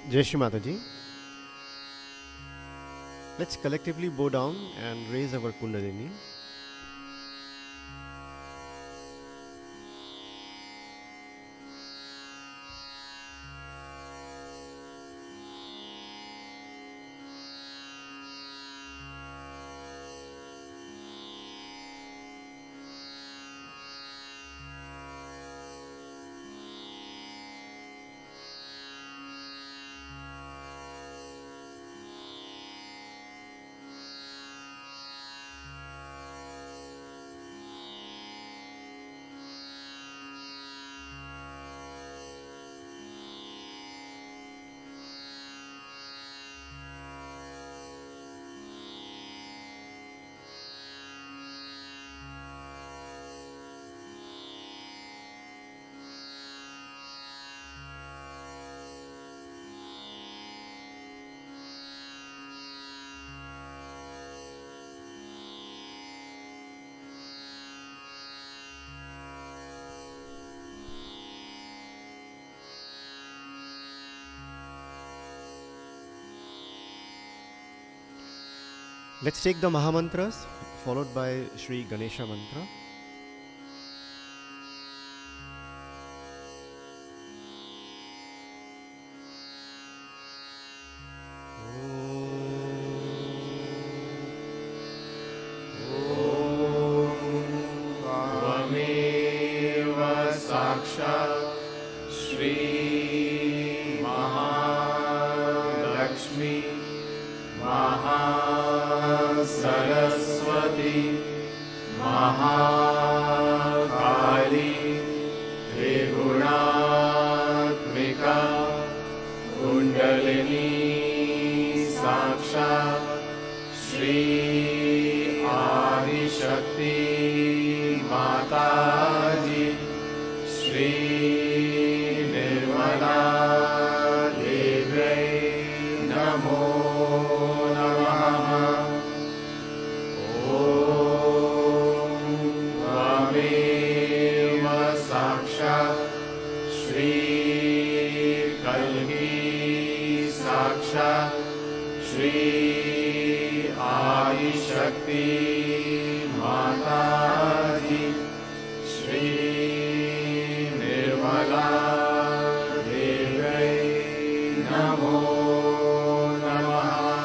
Jai Shri Mataji. Let's collectively bow down and raise our Kundalini. Let's take the Mahamantras followed by Shri Ganesha Mantra. Shri Mahalakshmi Saraswati Mahakali Trigunatmika Kundalini Sakshat Shri Adi Shakti Mataji Shri Nirmala Devi Namo Shri Adi Shakti Mataji Shri Nirmala Devi Namo Namaha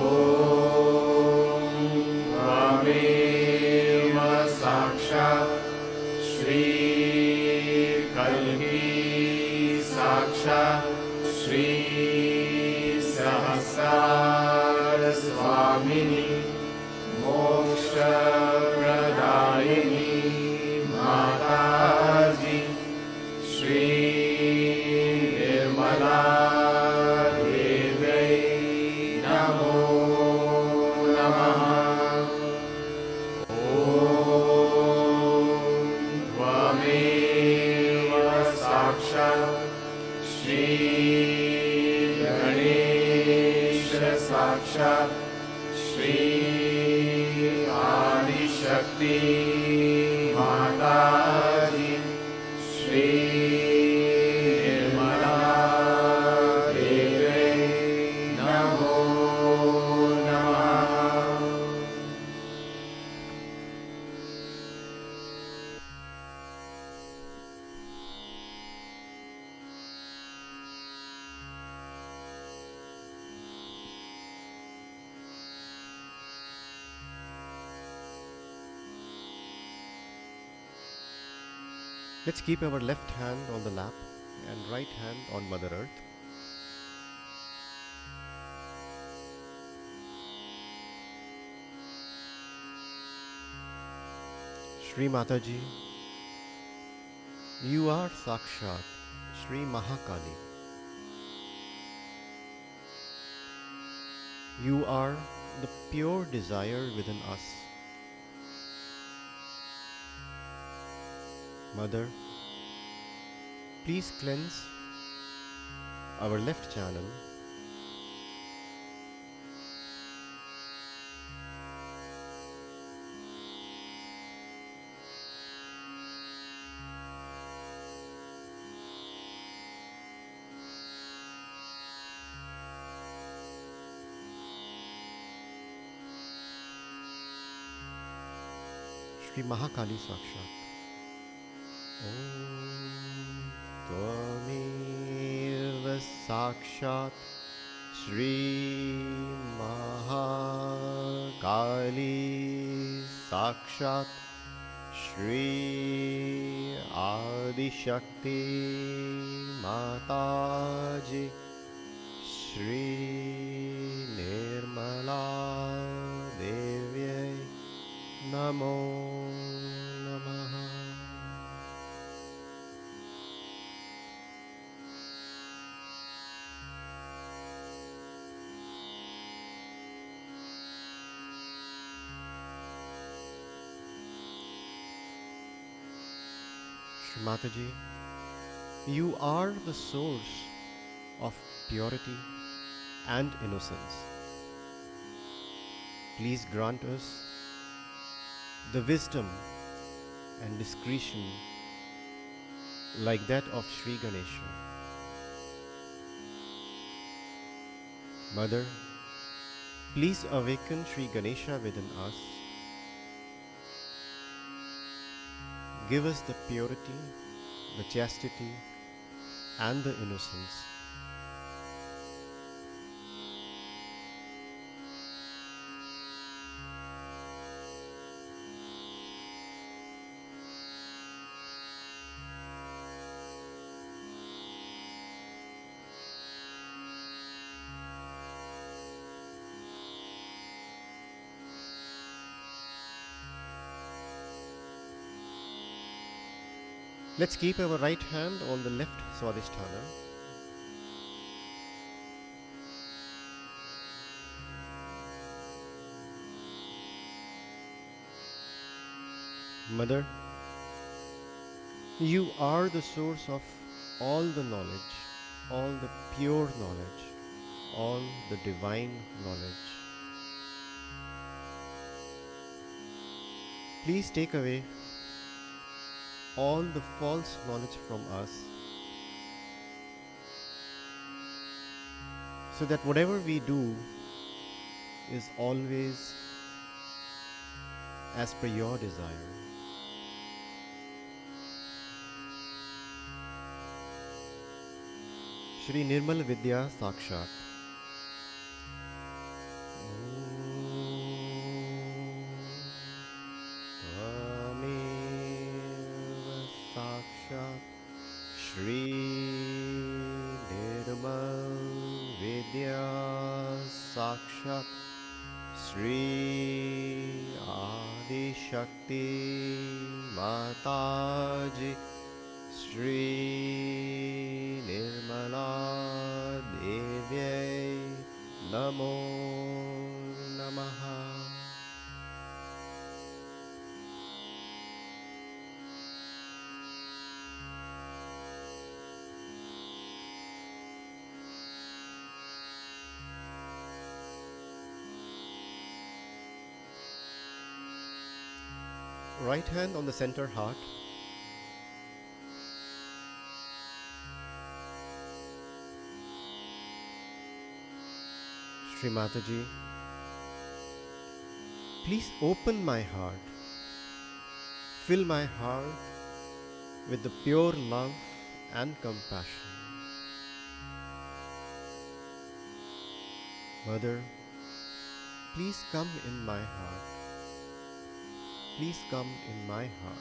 Om Tvameva Sakshat Shri Kalki Sakshat Shri Sahasara Swamini Moksha Pradayini Mataji Shri Nirmala Devi Namo Namaha Om Tvameva Sakshat Shri Sakshat Shri Adi Shakti Mataji Shri Nirmala Devi Namo Namaha Let's keep our left hand on the lap and right hand on Mother Earth. Shri Mataji, you are Sakshat Shri Mahakali. You are the pure desire within us. Mother, please cleanse our left channel Shri Mahakali Sakshat. Om Tvameva Sakshat Shri Mahakali Sakshat Shri Adi Shakti Mataji Shri Nirmala Devyai Namo Namaha. Shri Mataji, you are the source of purity and innocence. Please grant us the wisdom and discretion like that of Shri Ganesha. Mother, please awaken Shri Ganesha within us. Give us the purity, the chastity, and the innocence. Let's keep our right hand on the left Swadhisthana. Mother, you are the source of all the knowledge, all the pure knowledge, all the divine knowledge. Please take away all the false knowledge from us, so that whatever we do is always as per your desire. Shri Nirmal Vidya Sakshat. Shri Nirmal Vidya Sakshat Shri Adi Shakti Mataji Shri Nirmala Devyai Namo Namaha. Right hand on the center heart. Shri Mataji, please open my heart. Fill my heart with the pure love and compassion. Mother, please come in my heart. Please come in my heart.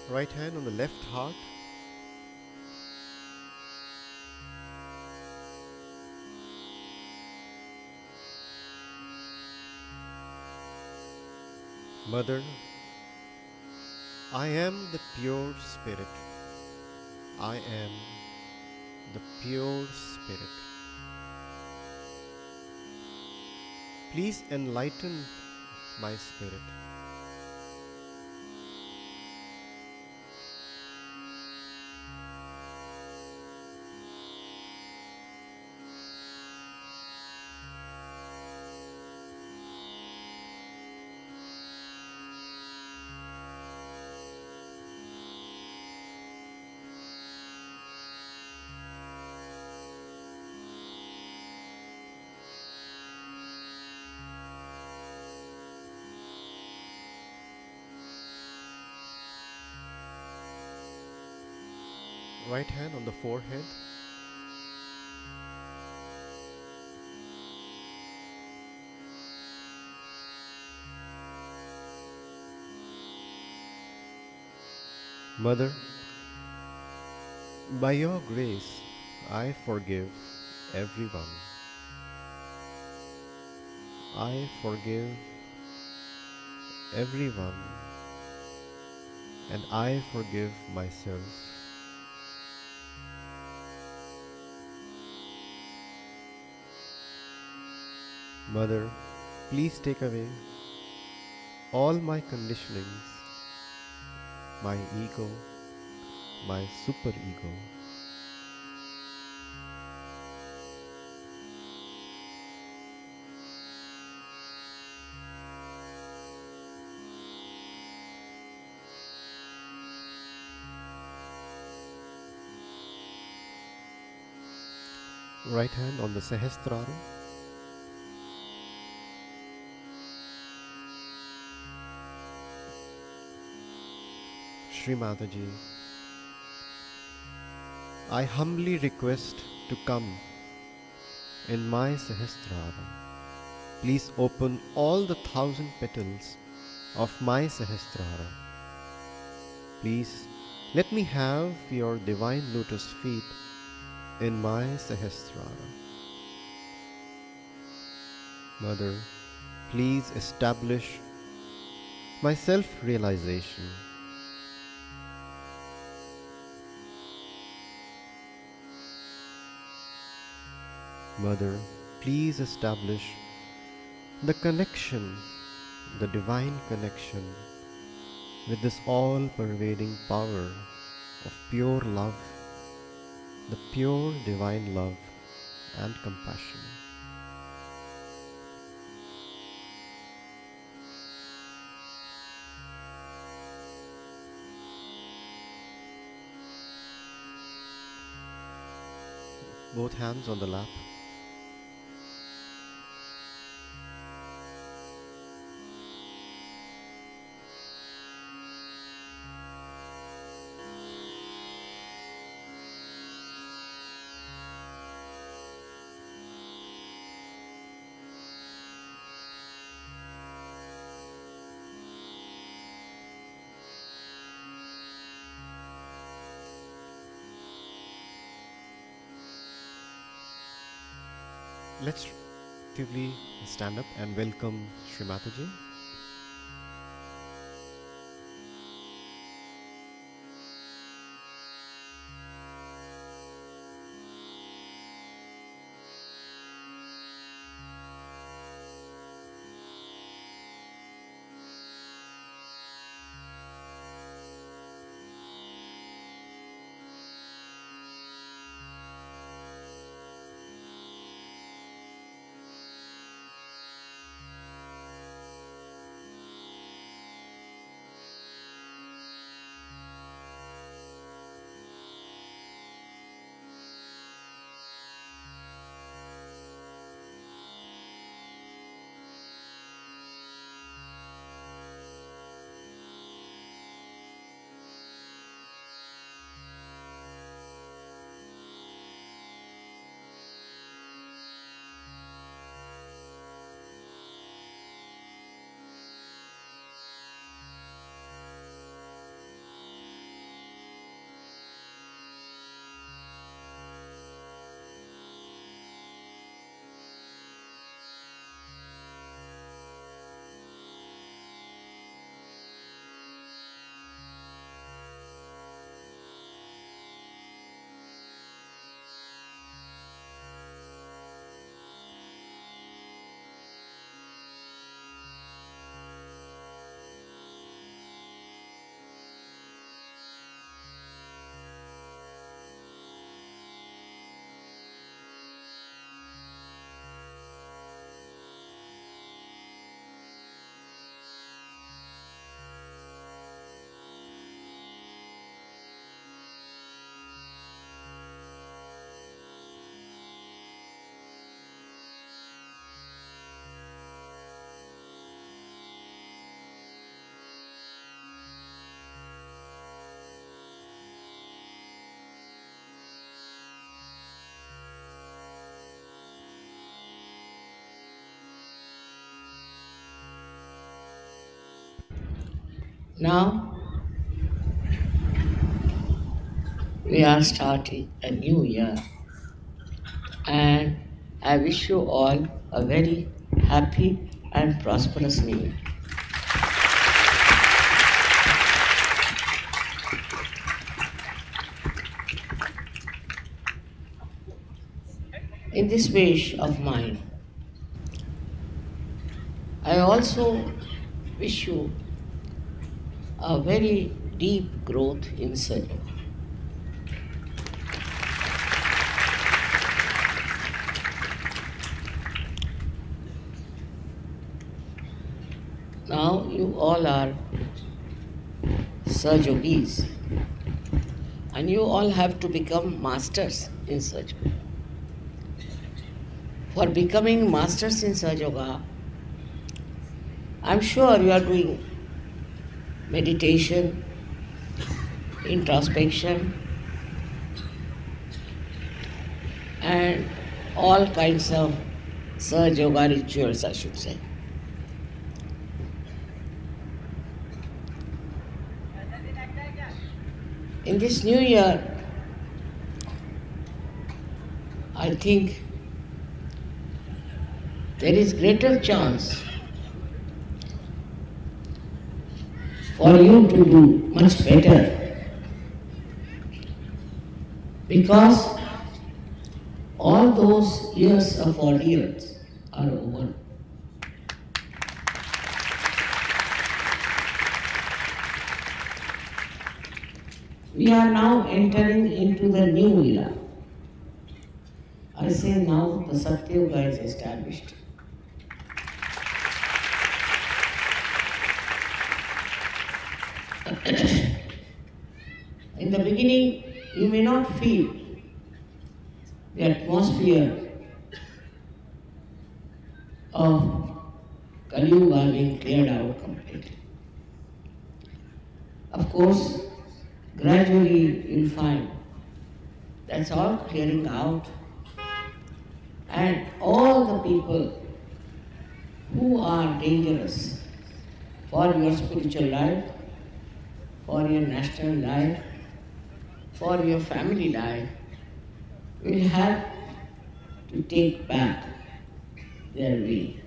Right hand on the left heart. Mother, I am the pure spirit. I am the pure spirit. Please enlighten my spirit. Right hand on the forehead. Mother, by your grace, I forgive everyone. I forgive everyone, and I forgive myself. Mother, please take away all my conditionings, my ego, my superego. Right hand on the Sahasrara. Shri Mataji, I humbly request to come in my Sahasrara. Please open all the 1,000 petals of my Sahasrara. Please let me have your divine lotus feet in my Sahasrara. Mother, please establish my self-realization. Mother, please establish the connection, the divine connection with this all-pervading power of pure love, the pure divine love and compassion. Both hands on the lap. Let's actively stand up and welcome Shri Mataji. Now we are starting a new year, and I wish you all a very happy and prosperous new year. In this wish of mine, I also wish you a very deep growth in Sajjava. Now you all are Sajjogis, and you all have to become masters in Sajjava. For becoming masters in Sahaja, I'm sure you are doing meditation, introspection, and all kinds of Sahaja Yoga rituals, I should say. In this new year, I think there is greater chance for you to do much better, because all those years of ordeals are over. We are now entering into the new era. I say now the Satya Yuga is established. In the beginning, you may not feel the atmosphere of Kali Yuga being cleared out completely. Of course, gradually you'll find that's all clearing out, and all the people who are dangerous for your spiritual life, for your national life, for your family life, will have to take back their way.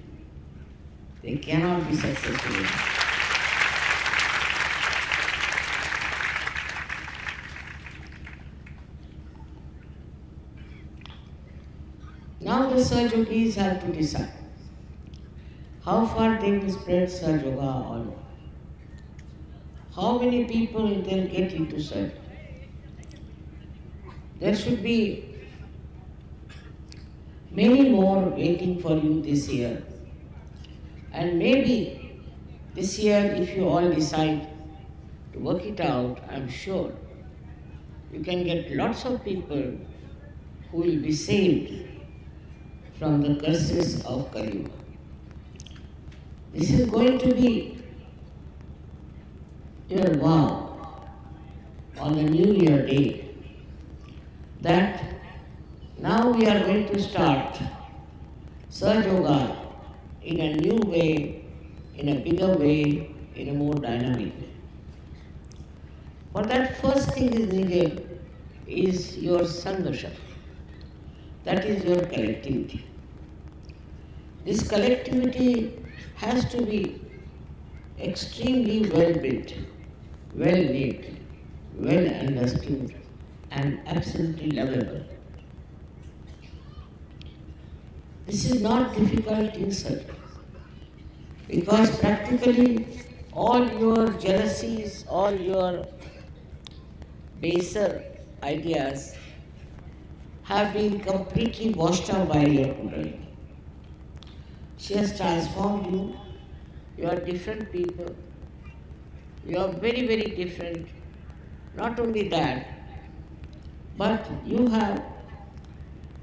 They cannot be successful. Now the Sahaja have to decide how far they will spread Sahaja Yoga all over. How many people they'll get into Sahaja. There should be many more waiting for you this year. And maybe this year, if you all decide to work it out, I'm sure you can get lots of people who will be saved from the curses of Kali Yuga. This is going to be your vow on the New Year day, that now we are going to start Sahaja Yoga in a new way, in a bigger way, in a more dynamic way. For that, first thing is needed is your Sangha Shakti. That is your collectivity. This collectivity has to be extremely well built, well knit, well understood, and absolutely lovable. This is not difficult in search, because practically all your jealousies, all your baser ideas have been completely washed out by your Kundalini. She has transformed you. You are different people. You are very, very different. Not only that, but you have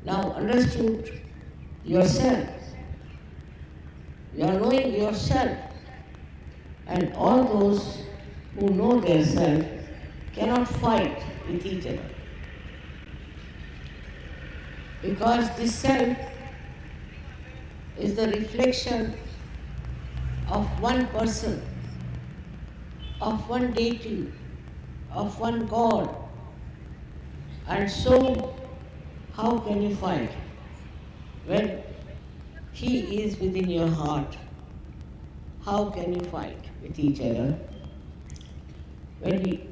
now understood yourself. You are knowing yourself. And all those who know their self cannot fight with each other. Because this self is the reflection of one person, of one deity, of one God. And so, how can you fight when He is within your heart? How can you fight with each other?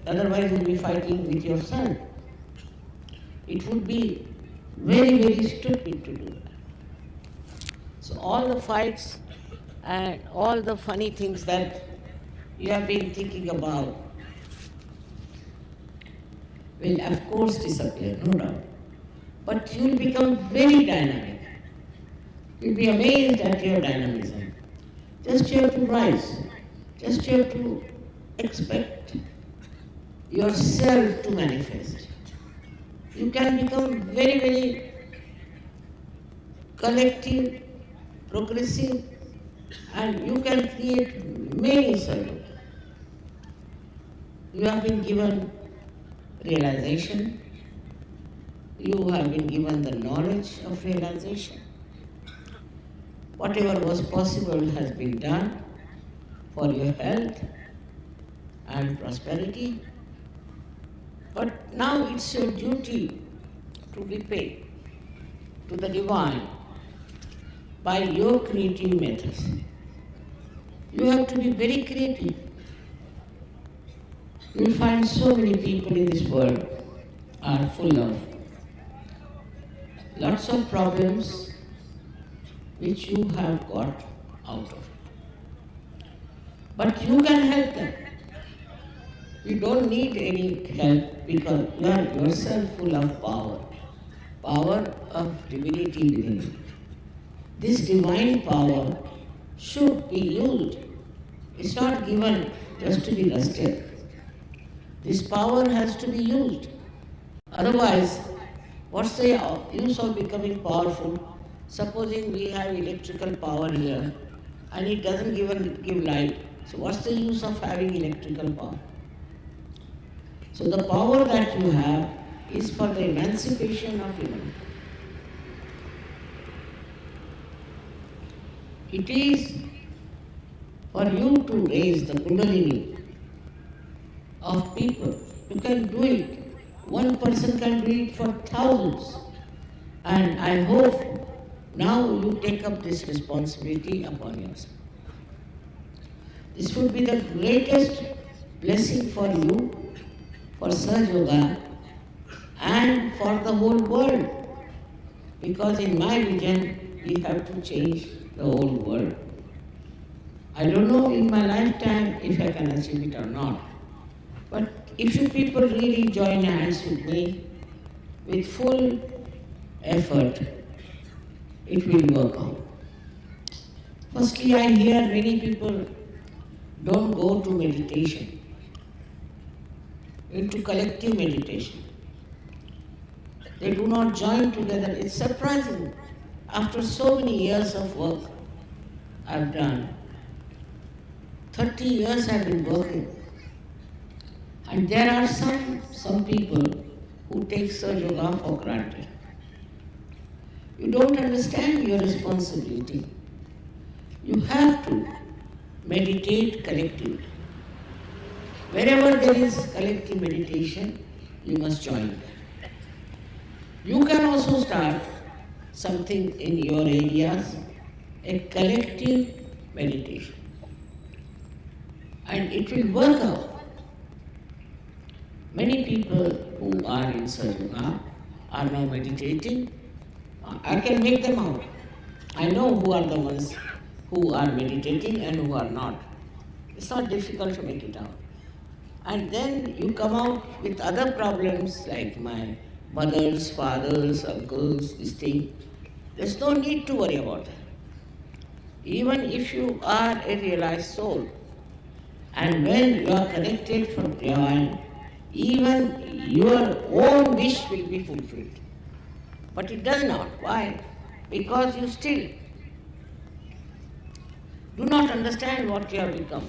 Otherwise you'll be fighting with yourself. It would be very, very stupid to do that. So all the fights and all the funny things that you have been thinking about will of course disappear, no doubt. But you will become very dynamic. You'll be amazed at your dynamism. Just you have to rise. Just you have to expect yourself to manifest. You can become very, very collective, progressive, and you can create many circles. You have been given realization. You have been given the knowledge of realization. Whatever was possible has been done for your health and prosperity. But now it's your duty to repay to the divine by your creative methods. You have to be very creative. You will find so many people in this world are full of lots of problems which you have got out of. But you can help them. You don't need any help because you are yourself full of power of divinity within you. This divine power should be used. It's not given just to be lusted. This power has to be used. Otherwise, what's the use of becoming powerful? Supposing we have electrical power here and it doesn't give light. So what's the use of having electrical power? So the power that you have is for the emancipation of humanity. It is for you to raise the Kundalini of people. You can do it. One person can do it for thousands. And I hope now you take up this responsibility upon yourself. This would be the greatest blessing for you, for Saj Yoga, and for the whole world. Because in my vision, we have to change the whole world. I don't know in my lifetime if I can achieve it or not. But if you people really join hands with me, with full effort, it will work out. Firstly, I hear many people don't go to meditation, into collective meditation. They do not join together. It's surprising. After so many years of work I've done, 30 years I've been working. And there are some people who take Saj Yoga for granted. You don't understand your responsibility. You have to meditate collectively. Wherever there is collective meditation, you must join. You can also start something in your areas, a collective meditation. And it will work out. Many people who are in Saj Yoga are now meditating. I can make them out. I know who are the ones who are meditating and who are not. It's not difficult to make it out. And then you come out with other problems like my mothers, fathers, uncles, this thing. There's no need to worry about that. Even if you are a realized soul, and when you are connected from divine, even your own wish will be fulfilled. But it does not. Why? Because you still do not understand what you have become.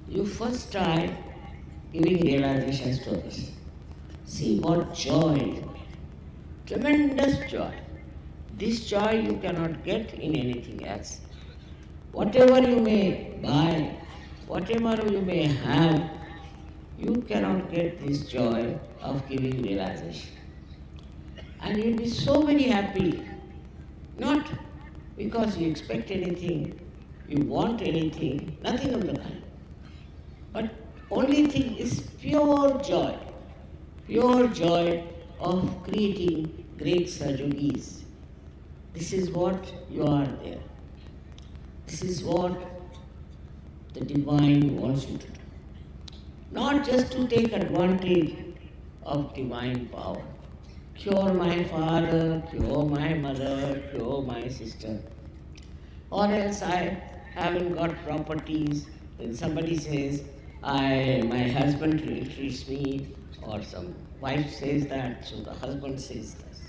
You first try giving realizations to others. See what joy, tremendous joy. This joy you cannot get in anything else. Whatever you may buy, whatever you may have, you cannot get this joy of giving realization. And you'll be so very happy, not because you expect anything, you want anything, nothing of the kind. But only thing is pure joy of creating great Sajogis. This is what you are there. This is what the divine wants you to do. Not just to take advantage of divine power. Cure my father, cure my mother, cure my sister. Or else I haven't got properties. Then somebody says, my husband treats me, or some wife says that, so the husband says this.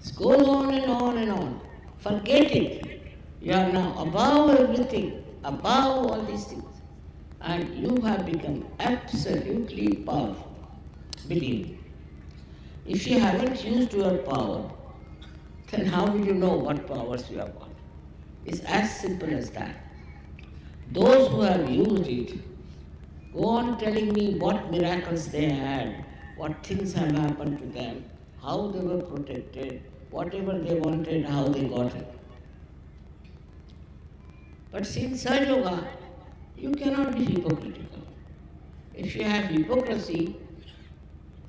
It goes on and on and on. Forget it. You are now above everything, above all these things. And you have become absolutely powerful. Believe me. If you haven't used your power, then how will you know what powers you have got? It's as simple as that. Those who have used it, go on telling me what miracles they had, what things have happened to them, how they were protected, whatever they wanted, how they got it. But since Sahaja Yoga, you cannot be hypocritical. If you have hypocrisy,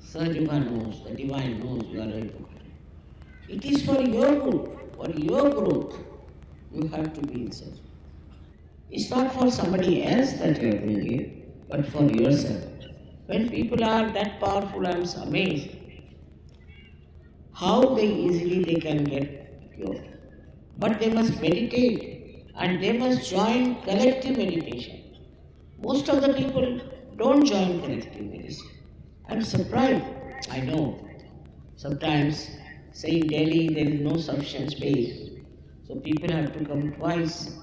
Sahaja Yoga knows, the divine knows you are a hypocrite. It is for your good, for your growth, you have to be in Sahaja. It's not for somebody else that you are doing it, but for yourself. When people are that powerful, I am amazed how easily they can get cured. But they must meditate and they must join collective meditation. Most of the people don't join collective meditation. I'm surprised. I know. Sometimes, say in Delhi, there is no sufficient space. So people have to come twice,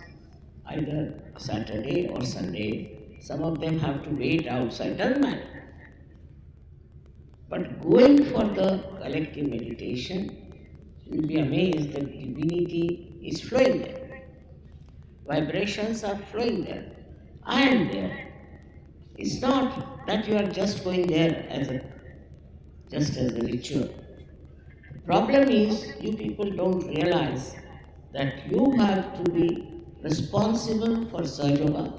either Saturday or Sunday. Some of them have to wait outside, doesn't matter. But going for the collective meditation, you'll be amazed that divinity is flowing there. Vibrations are flowing there. I am there. It's not that you are just going there just as a ritual. The problem is you people don't realize that you have to be responsible for Sahaja Yoga,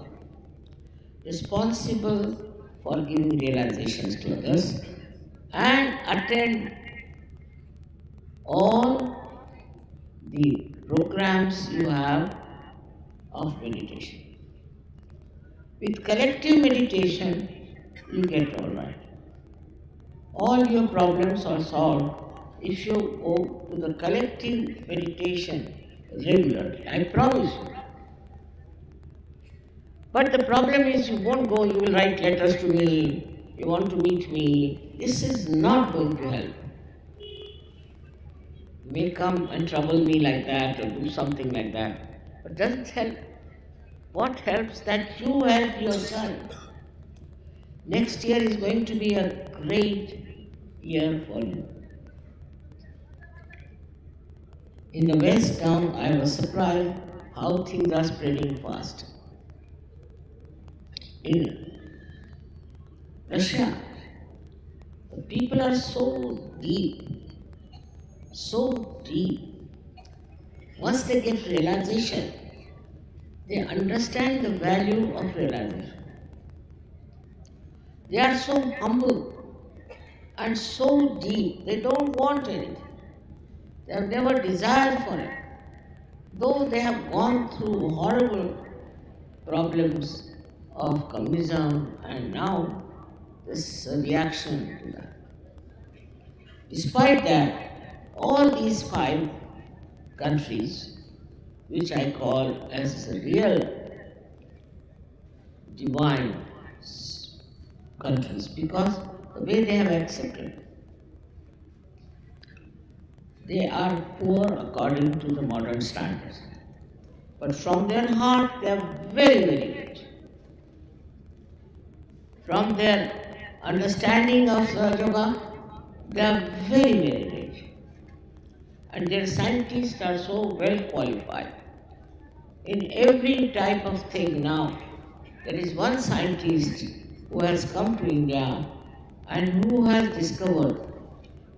responsible for giving realizations to others, and attend all the programs you have of meditation. With collective meditation, you get all right. All your problems are solved if you go to the collective meditation regularly. I promise you. But the problem is you won't go, you will write letters to me, you want to meet me. This is not going to help. You may come and trouble me like that or do something like that, but it doesn't help. What helps that you help yourself. Next year is going to be a great year for you. In the West now, I was surprised how things are spreading fast. In Russia, the people are so deep. Once they get realization, they understand the value of realization. They are so humble and so deep, they don't want anything. They have never desired for it. Though they have gone through horrible problems of communism and now this reaction to that. Despite that, all these 5 countries, which I call as real divine countries, because the way they have accepted, they are poor according to the modern standards. But from their heart, they are very, very rich. From their understanding of Sahaja Yoga, they are very, very rich. And their scientists are so well qualified. In every type of thing now, There is one scientist who has come to India and who has discovered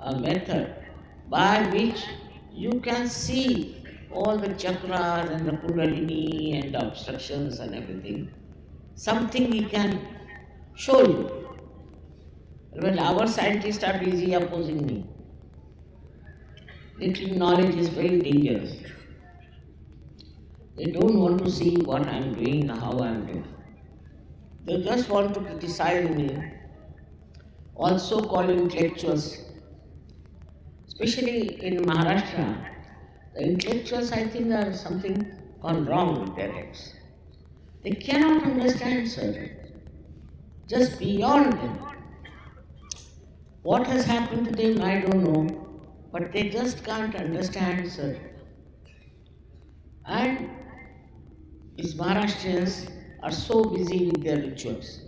a method by which you can see all the chakras and the kundalini and the obstructions and everything. Something he can show you. Well, our scientists are busy opposing me. Little knowledge is very dangerous. They don't want to see what I am doing, how I am doing. They just want to criticize me. Also call intellectuals. Especially in Maharashtra, the intellectuals, I think, are something gone wrong with their heads. They cannot understand surgery. Just beyond them. What has happened to them, I don't know, but they just can't understand surgery. And these Maharashtrians are so busy with their rituals.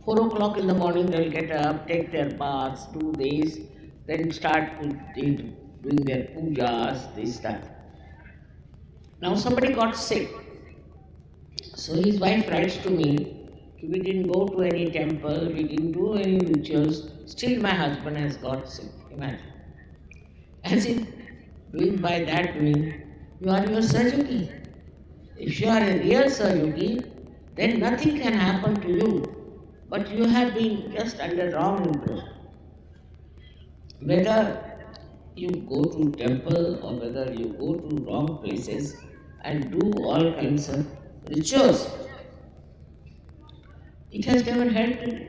4 o'clock in the morning they will get up, take their baths, do this, then start doing their pujas, this, that. Now somebody got sick. So his wife writes to me, we didn't go to any temple, we didn't do any rituals, still my husband has got sick. Imagine. As if doing by that doing, you are your Sahajogi. If you are a real Sahajogi, then nothing can happen to you. But you have been just under wrong impression. Whether you go to temple or whether you go to wrong places and do all kinds of rituals, it has never helped you.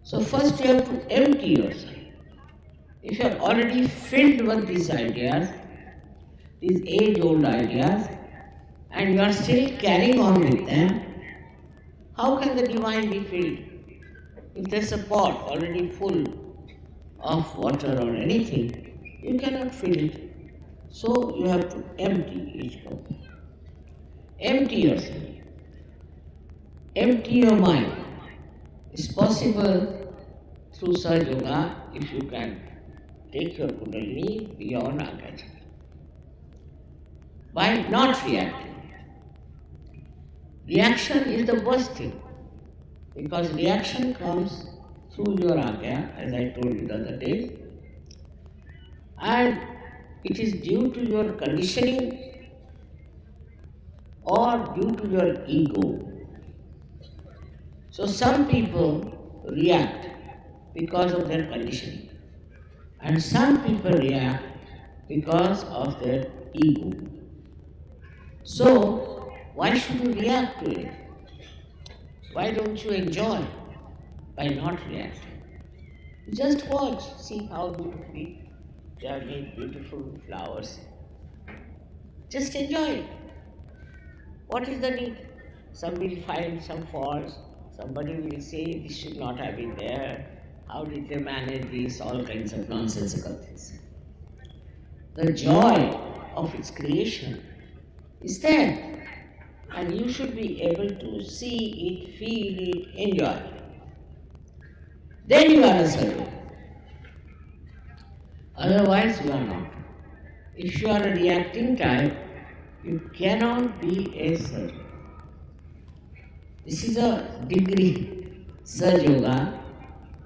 So first you have to empty yourself. If you are already filled with these ideas, these age-old ideas, and you are still carrying on with them, how can the divine be filled? If there's a pot already full of water or anything, you cannot fill it. So you have to empty each cup. Empty yourself. Empty your mind. It's possible through Sahaja Yoga if you can take your Kundalini beyond Agachana. By not reacting. Reaction is the worst thing, because reaction comes through your Agya, as I told you the other day, and it is due to your conditioning or due to your ego. So some people react because of their conditioning, and some people react because of their ego. So why should you react to it? Why don't you enjoy by not reacting? Just watch, see how beautifully they are made, beautiful flowers. Just enjoy it. What is the need? Somebody will find some faults, somebody will say this should not have been there, how did they manage this, all kinds of nonsensical things. The joy of its creation is there. And you should be able to see it, feel it, enjoy it. Then you are a Sahaja. Otherwise you are not. If you are a reacting type, you cannot be a Sahaja. This is a degree. Sahaja Yoga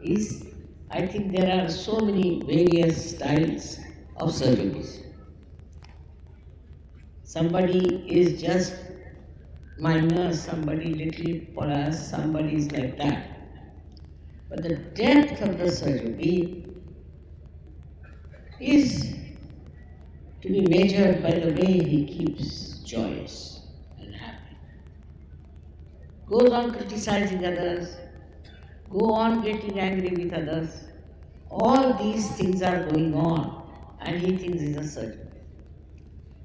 is, I think there are so many various styles of Sahajogis. Somebody is just minor, somebody little plus, somebody is like that. But the depth of the Sahajogi is to be measured by the way he keeps joyous and happy. Goes on criticizing others, go on getting angry with others. All these things are going on and he thinks he's a Sahajogi.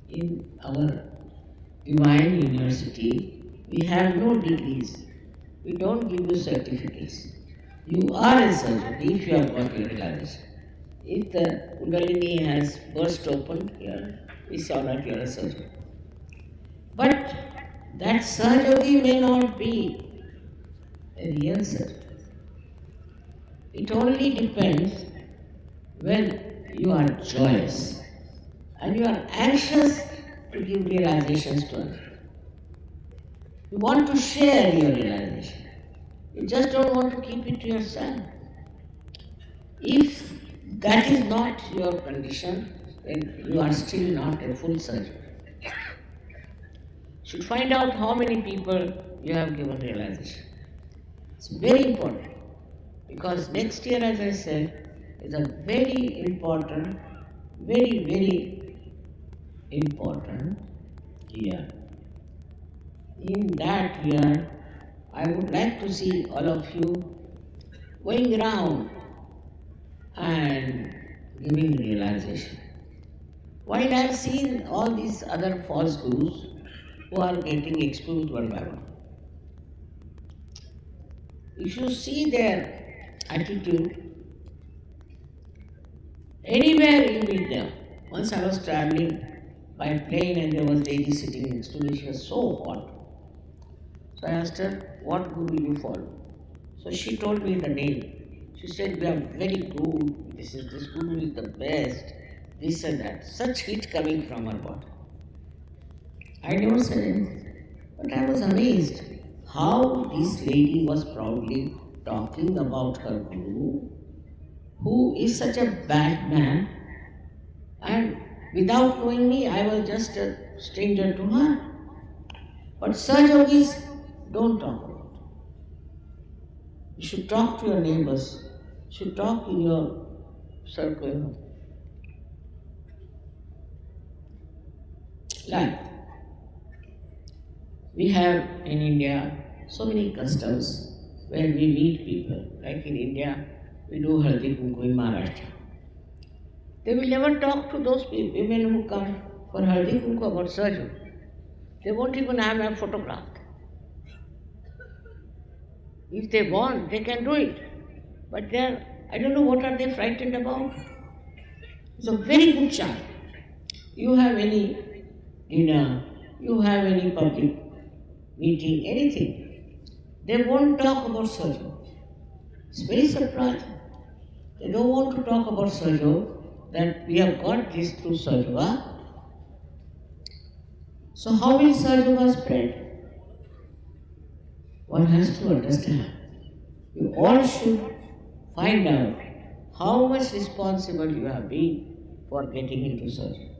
In our Divine University, we have no degrees. We don't give you certificates. You are a Sahajogi if you have got your realization. If the Kundalini has burst open here, we saw that you are a Sahajogi. But that Sahajogi may not be a real Sahajogi. It only depends when you are joyous and you are anxious to give realizations to others. You want to share your realization. You just don't want to keep it to yourself. If that is not your condition, then you are still not a full surgeon. You should find out how many people you have given realization. It's very important because next year, as I said, is a very important, very important year. In that year, I would like to see all of you going around and giving realization. While I have seen all these other false gurus who are getting exposed one by one, if you see their attitude, anywhere you meet them. Once I was traveling by plane and there was a lady sitting next to me, she was so hot. So I asked her, what guru you follow? So she told me the name. She said, we are very good, this guru is the best, this and that. Such heat coming from her body. I never said anything, but I was amazed how this lady was proudly talking about her guru, who is such a bad man, and without knowing me, I was just a stranger to her. But such yogis don't talk about it. You should talk to your neighbors. You should talk in your circle. Like, we have in India so many customs where we meet people. Like in India, we do Haldi Kunku in Maharashtra. They will never talk to those women who come for Haldi Kunku about surgery. They won't even have a photograph. If they want, they can do it. But I don't know what are they frightened about. It's a very good child. You have any dinner, you have any public meeting, anything. They won't talk about surgery. It's very surprising. They don't want to talk about surgery, that we have got this through surgery. So how will surgery spread? One has to understand. You all should find out how much responsible you have been for getting into surgery.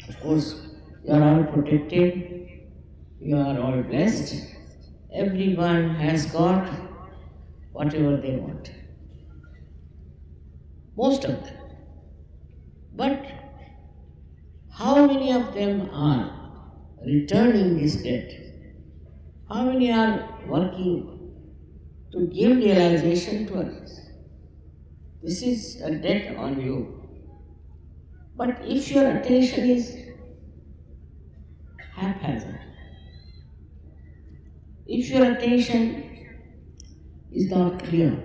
Of course, you are all protected, you are all blessed. Everyone has got whatever they want. Most of them. But how many of them are returning this debt? How many are working to give realization to others? This is a debt on you. But if your attention is haphazard, if your attention is not clear,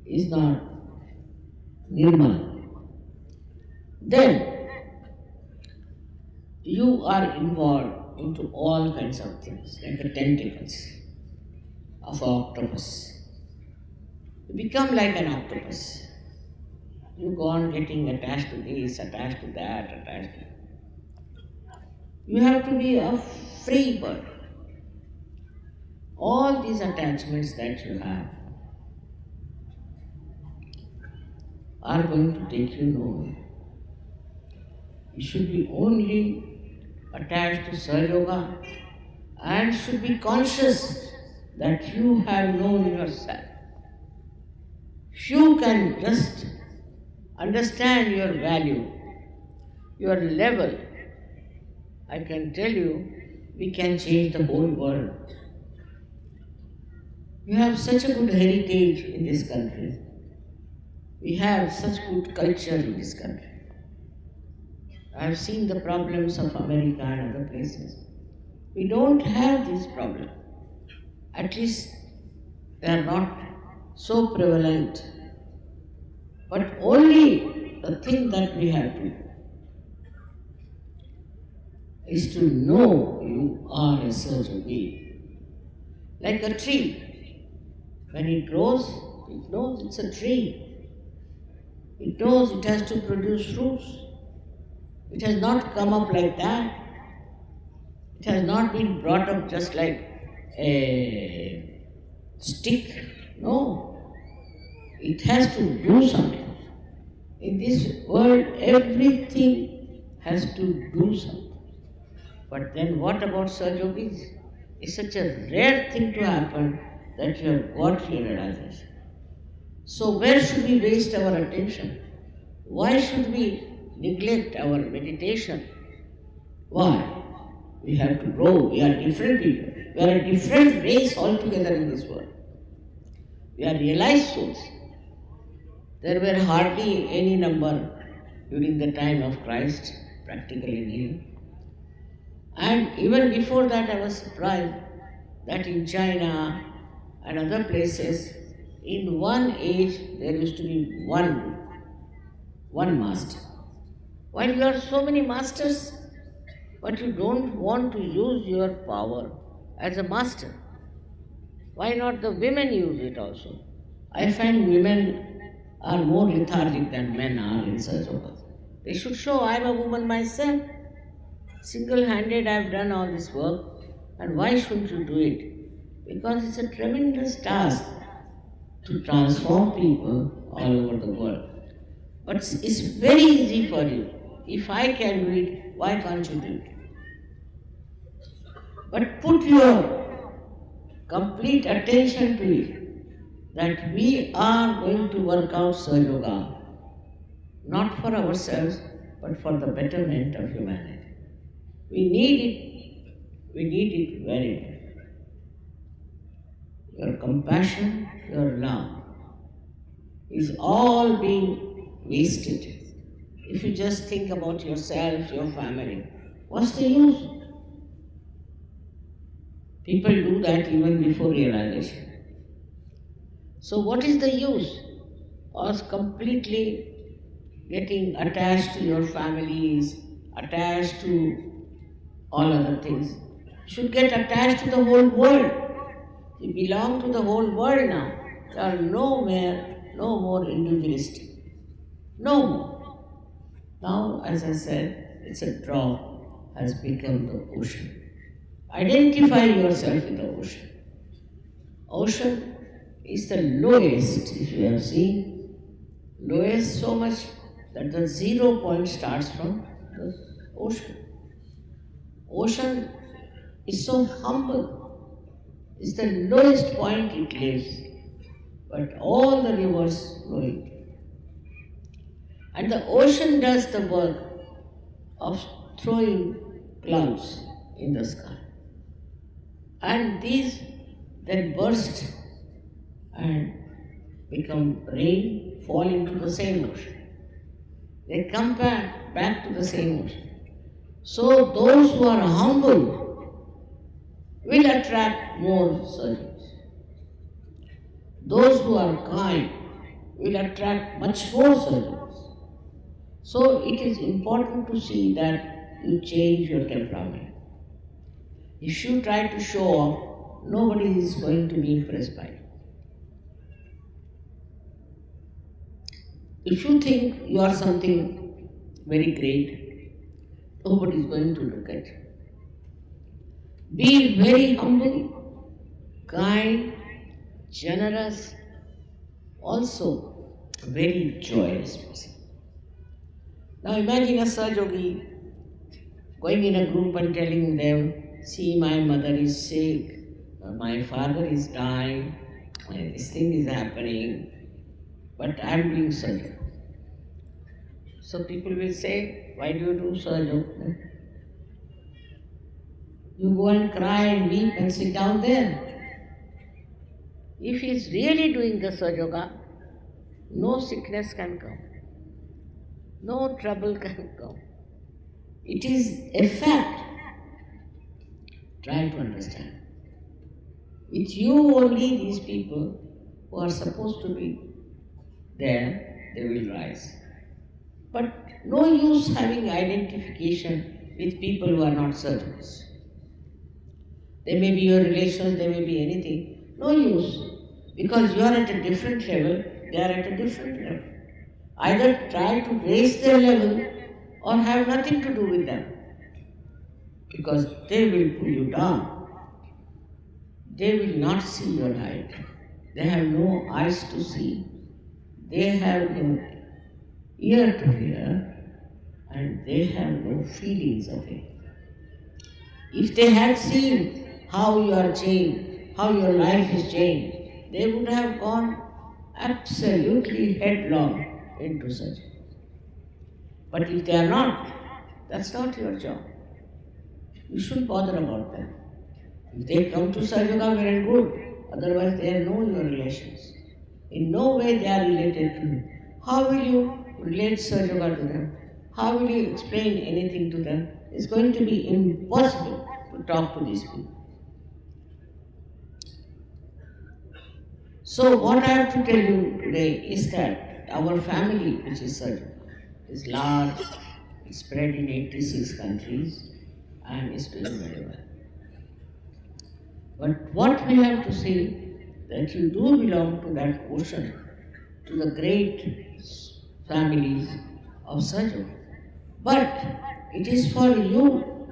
is not nirmal, then you are involved into all kinds of things, like the tentacles of an octopus. You become like an octopus. You go on getting attached to this, attached to that, attached to that. You have to be a free bird. All these attachments that you have are going to take you nowhere. You should be only attached to Sahaja Yoga and should be conscious that you have known yourself. If you can just understand your value, your level, I can tell you, we can change the whole world. We have such a good heritage in this country. We have such good culture in this country. I have seen the problems of America and other places. We don't have this problem. At least they are not so prevalent. But only the thing that we have to do is to know you are a certain being. Like a tree. When it grows, it knows it's a tree. It knows it has to produce fruits. It has not come up like that. It has not been brought up just like a stick. No, it has to do something. In this world, everything has to do something. But then what about Sajogis? It's such a rare thing to happen that you have got your realization. So where should we waste our attention? Why should we neglect our meditation? Why? We have to grow. We are different people. We are a different race altogether in this world. We are realized souls. There were hardly any number during the time of Christ, practically nil. And even before that, I was surprised that in China and other places, in one age, there used to be one master. While you are so many masters, but you don't want to use your power as a master. Why not the women use it also? I find women are more lethargic than men are in such work. They should show I am a woman myself. Single-handed I have done all this work, and why shouldn't you do it? Because it's a tremendous task to transform people all over the world. But it's very easy for you. If I can do it, why can't you do it? But put your complete attention to it, that we are going to work out Sahaja Yoga, not for ourselves, but for the betterment of humanity. We need it very much. Your compassion, your love is all being wasted. If you just think about yourself, your family, what's the use? People do that even before realization. So what is the use of completely getting attached to your families, attached to all other things? You should get attached to the whole world. You belong to the whole world now. You are no more individualistic. No more. Now, as I said, it's a drop has become the ocean. Identify yourself with the ocean. Ocean is the lowest, if you have seen, lowest so much that the 0 point starts from the ocean. Ocean is so humble, it's the lowest point it lives, but all the rivers flow into it. And the ocean does the work of throwing clouds in the sky. And these then burst and become rain, fall into the same ocean. They come back to the same ocean. So those who are humble will attract more servants. Those who are kind will attract much more servants. So it is important to see that you change your temperament. If you try to show off, nobody is going to be impressed by you. If you think you are something very great, nobody is going to look at you. Be very humble, kind, generous, also very joyous person. Now imagine a Sahaja Yogi going in a group and telling them, see, my mother is sick, my father is dying, this thing is happening, but I am doing Sahaja Yoga. So people will say, why do you do Sahaja Yoga? You go and cry and weep and sit down there. If he is really doing the Sahaja Yoga, no sickness can come, no trouble can come. It is a fact. Try to understand. With you only, these people who are supposed to be there, they will rise. But no use having identification with people who are not servants. They may be your relations, they may be anything. No use. Because you are at a different level, they are at a different level. Either try to raise their level or have nothing to do with them. because they will pull you down. They will not see your light. They have no eyes to see. They have no ear to hear, and they have no feelings of it. If they had seen how you are changed, how your life is changed, they would have gone absolutely headlong into such. But if they are not, that's not your job. You shouldn't bother about them. If they come to Sahaja, well and good. Otherwise, they have no your relations. In no way they are related to you. How will you relate Sahaja to them? How will you explain anything to them? It's going to be impossible to talk to these people. So what I have to tell you today is that our family, which is Sahaja, is large, it's spread in 86 countries, and is doing very well. But what we have to see, that you do belong to that ocean, to the great families of Sahaja. But it is for you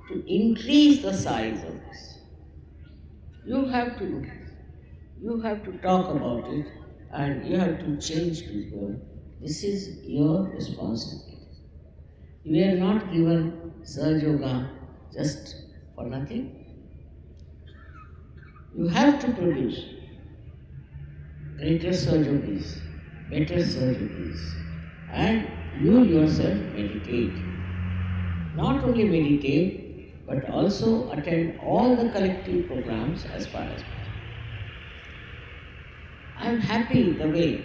to increase the size of this. You have to talk about it, and you have to change people. This is your responsibility. You are not given Sahaja Yoga just for nothing. You have to produce greater surgeries, better surgeries, and you yourself meditate. Not only meditate, but also attend all the collective programs as far as possible. I am happy the way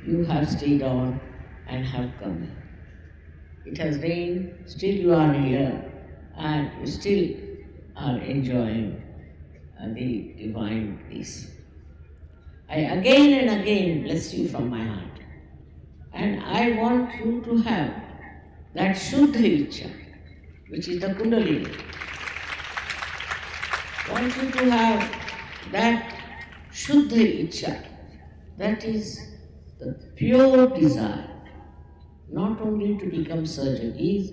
you have stayed on and have come. It has rained, still you are here, and you still are enjoying the divine peace. I again and again bless you from my heart. And I want you to have that Shuddha Ichcha, which is the Kundalini. I want you to have that Shuddha Ichcha, that is the pure desire, not only to become surgeries,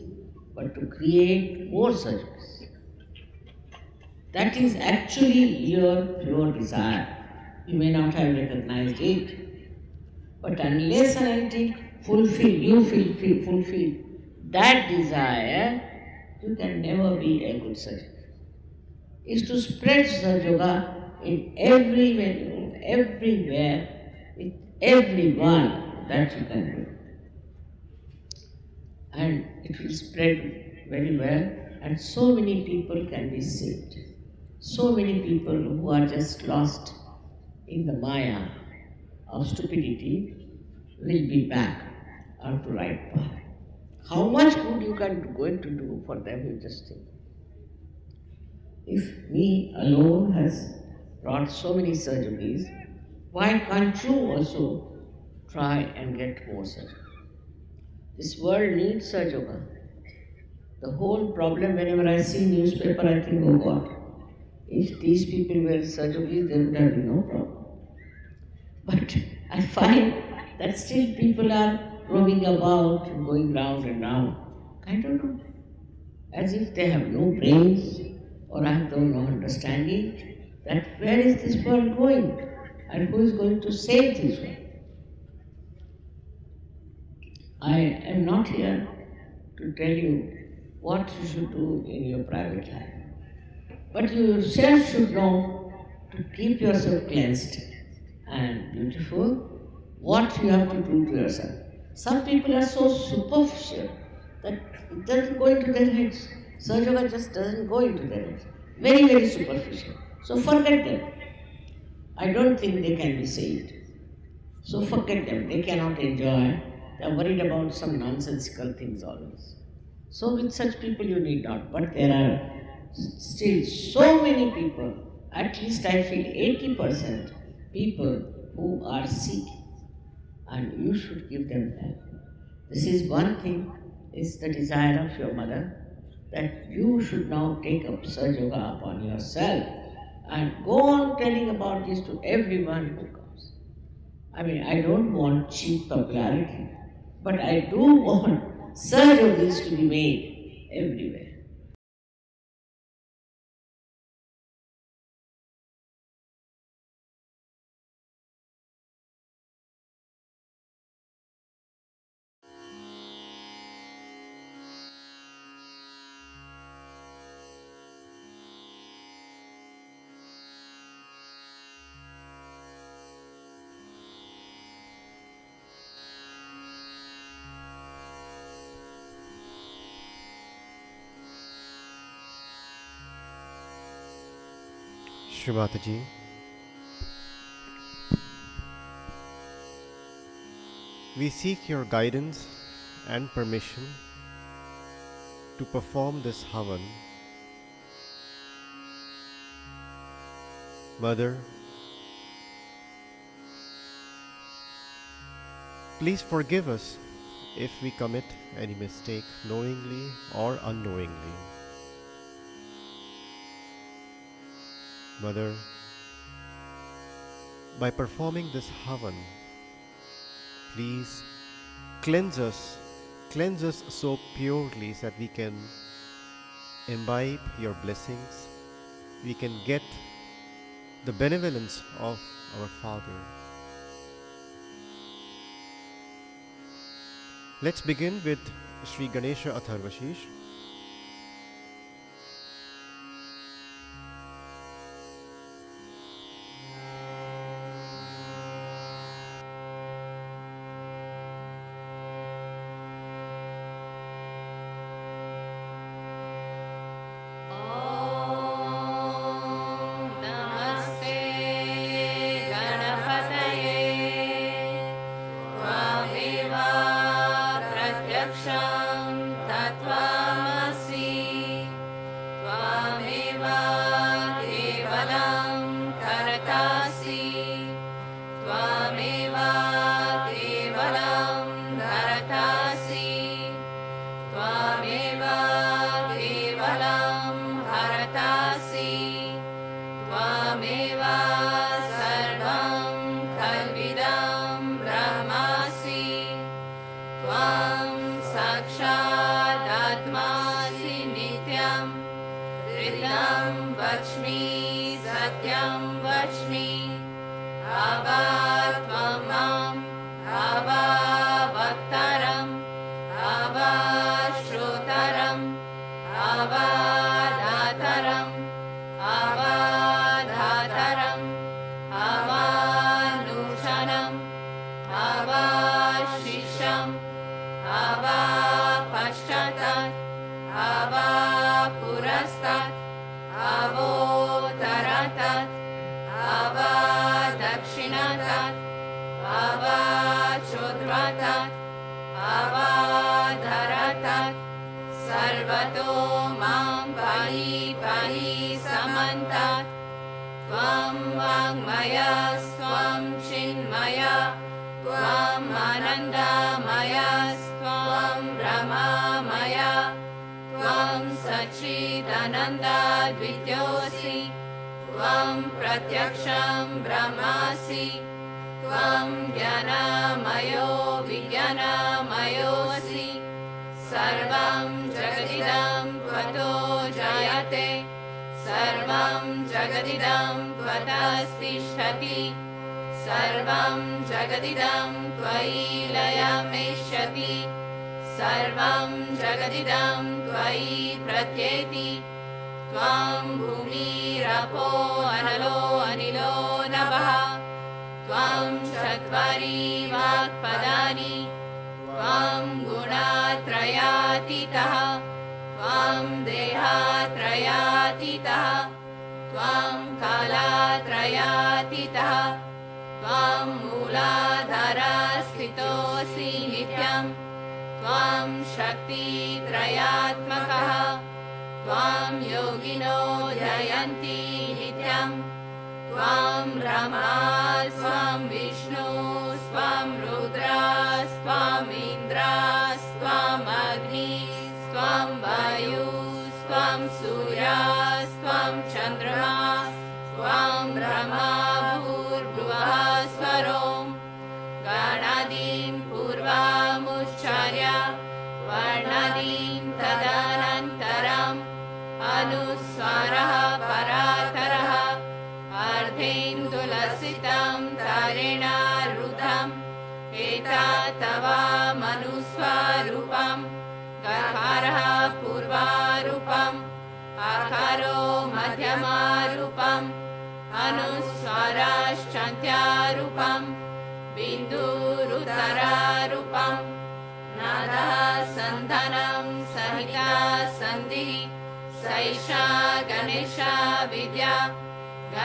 but to create more surgeries. That is actually your pure desire. You may not have recognized it, but unless and until you fulfill that desire, you can never be a good surgeon. Is to spread Sahaja Yoga in every venue, everywhere, with everyone that you can do. And it will spread very well, and so many people can be saved. So many people who are just lost in the Maya of stupidity will be back onto right path. How much good you can going to do for them, you just think. If me alone has brought so many surgeries, why can't you also try and get more surgery? This world needs Sahaja Yoga. The whole problem, whenever I see newspaper, I think, oh God, if these people were surgeries, there would have been no problem. But I find that still people are roaming about, going round and round. I don't know, as if they have no brains, or I have no understanding that where is this world going, and who is going to save this world. I am not here to tell you what you should do in your private life. But you yourself should know to keep yourself cleansed and beautiful, what you have to do to yourself. Some people are so superficial that it doesn't go into their heads. Sahaja Yoga just doesn't go into their heads. Very, very superficial. So forget them. I don't think they can be saved. So forget them. They cannot enjoy. They are worried about some nonsensical things always. So with such people you need not. But there are still so many people, at least I feel 80% people who are sick, and you should give them help. This is one thing, is the desire of your mother, that you should now take up Sahaja Yoga upon yourself and go on telling about this to everyone who comes. I mean, I don't want cheap popularity, but I do want Sahaja Yogis to be made everywhere. Shri Mataji. We seek your guidance and permission to perform this Havan. Mother, please forgive us if we commit any mistake knowingly or unknowingly. Mother, by performing this Havan, please cleanse us so purely so that we can imbibe your blessings, we can get the benevolence of our Father. Let's begin with Shri Ganesha Atharvashish.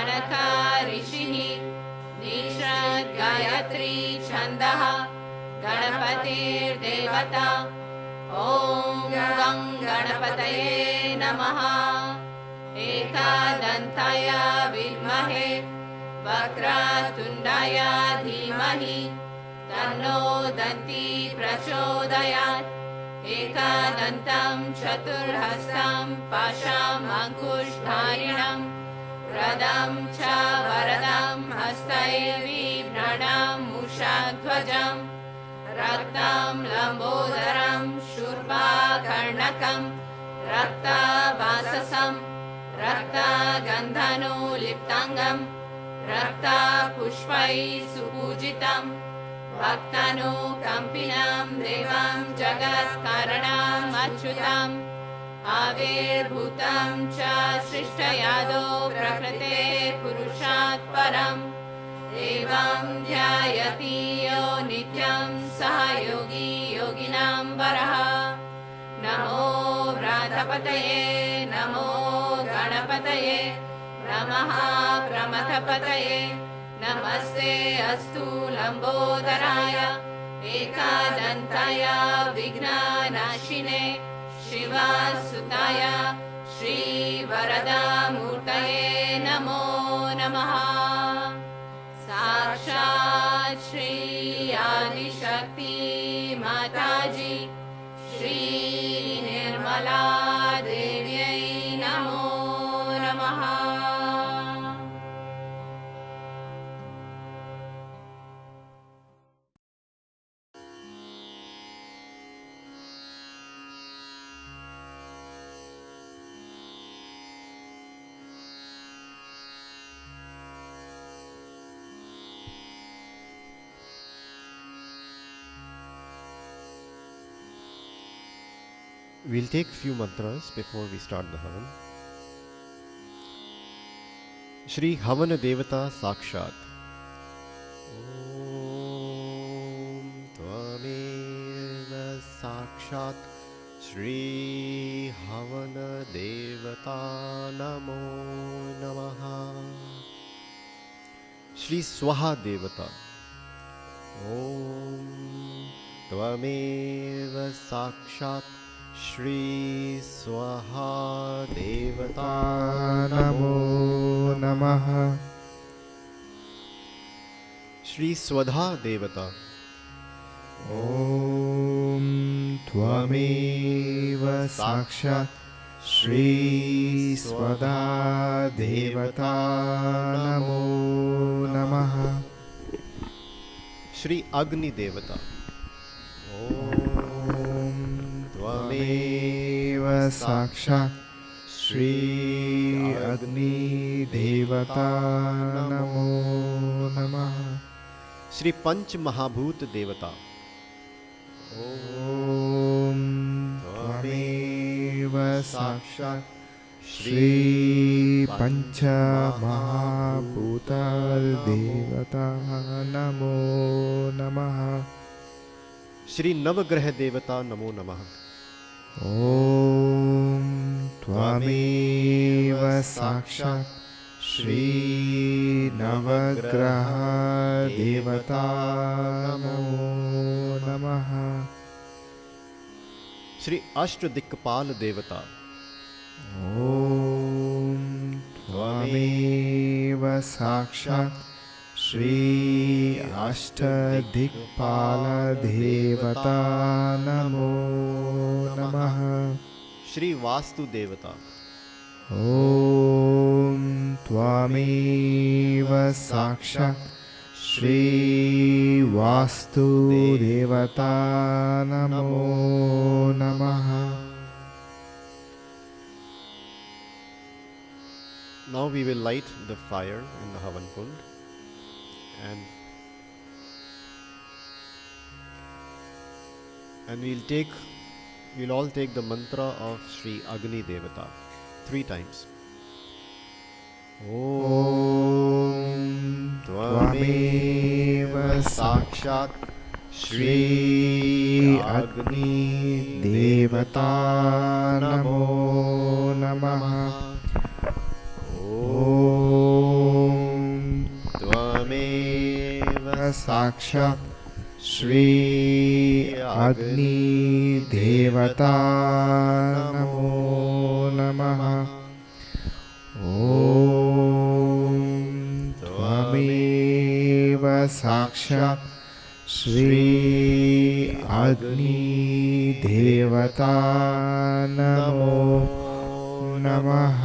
गणका ऋषिः निषद् गायत्री छन्दः गणपतिर्देवता ॐ गं गणपतये नमः एकदन्ताय विद्महे वक्रतुण्डाय धीमहि तन्नो दन्ती प्रचोदयात् एकदन्तं चतुर्हस्तं पाशामङ्कुशधारिणं रदं च वरदं हस्तैर्बिभ्रणं मूषध्वजं रक्तं लम्बोदरं शूर्पकर्णकं रक्तवाससं रक्तगन्धनुलिप्ताङ्गं रक्तपुष्पैः सुपूजितं भक्तानुकम्पिनं देवं जगत्कारणम् अच्युतम् आविर्भूतं च सृष्टयादो प्रकृते पुरुषात् परम् एवं ध्यायति यो नित्यं सह योगी योगिनां वरः नमो व्रातपतये नमो गणपतये नमः प्रमथपतये नमस्ते अस्तु लम्बोदराय एकदन्ताय विघ्ननाशिने शिवसुताय श्रीवरदामूर्तये नमो नमः साक्षात् श्री आदिशक्ति माताजी श्री निर्मला देव्यै नमो नमः We'll take few mantras before we start the Havan. Shri Havana Devata Sakshat. Om Tvameva Sakshat Shri Havana Devata Namo Namaha. Shri Swaha Devata. Om Tvameva Sakshat Shri Swaha Devata Namo Namaha. Shri Swadha Devata. Om Tvameva Sakshat Shri Swadha Devata Namo Namaha. Shri Agni Devata. Tvameva Sakshat Shri Agni Devata Namo Namaha. Shri Panch Mahabhut Devata. Om Tvameva Sakshat Shri Pancha Mahabhuta Devata Namo Namaha. Shri Navagraha Devata Namo Namaha. Om Tvameva Sakshat Shri Navagraha Devata Namo Namaha. Shri Ashtadikpal Devata. Om Tvameva Sakshat Shri Ashtadikpala Devata Namo Namaha. Shri Vastu Devata. Om Tvameva Sakshat Shri Vastu Devata Namo Namaha. Now we will light the fire in the Havan Kund and we'll all take the mantra of Shri Agni Devata 3 times. Om Tvameva Sakshat Shri Agni Devata Namo Namaha. Om साक्षात् श्री अग्नि देवता नमो नमः। ॐ त्वमेव साक्षात् श्री अग्नि देवता नमो नमः।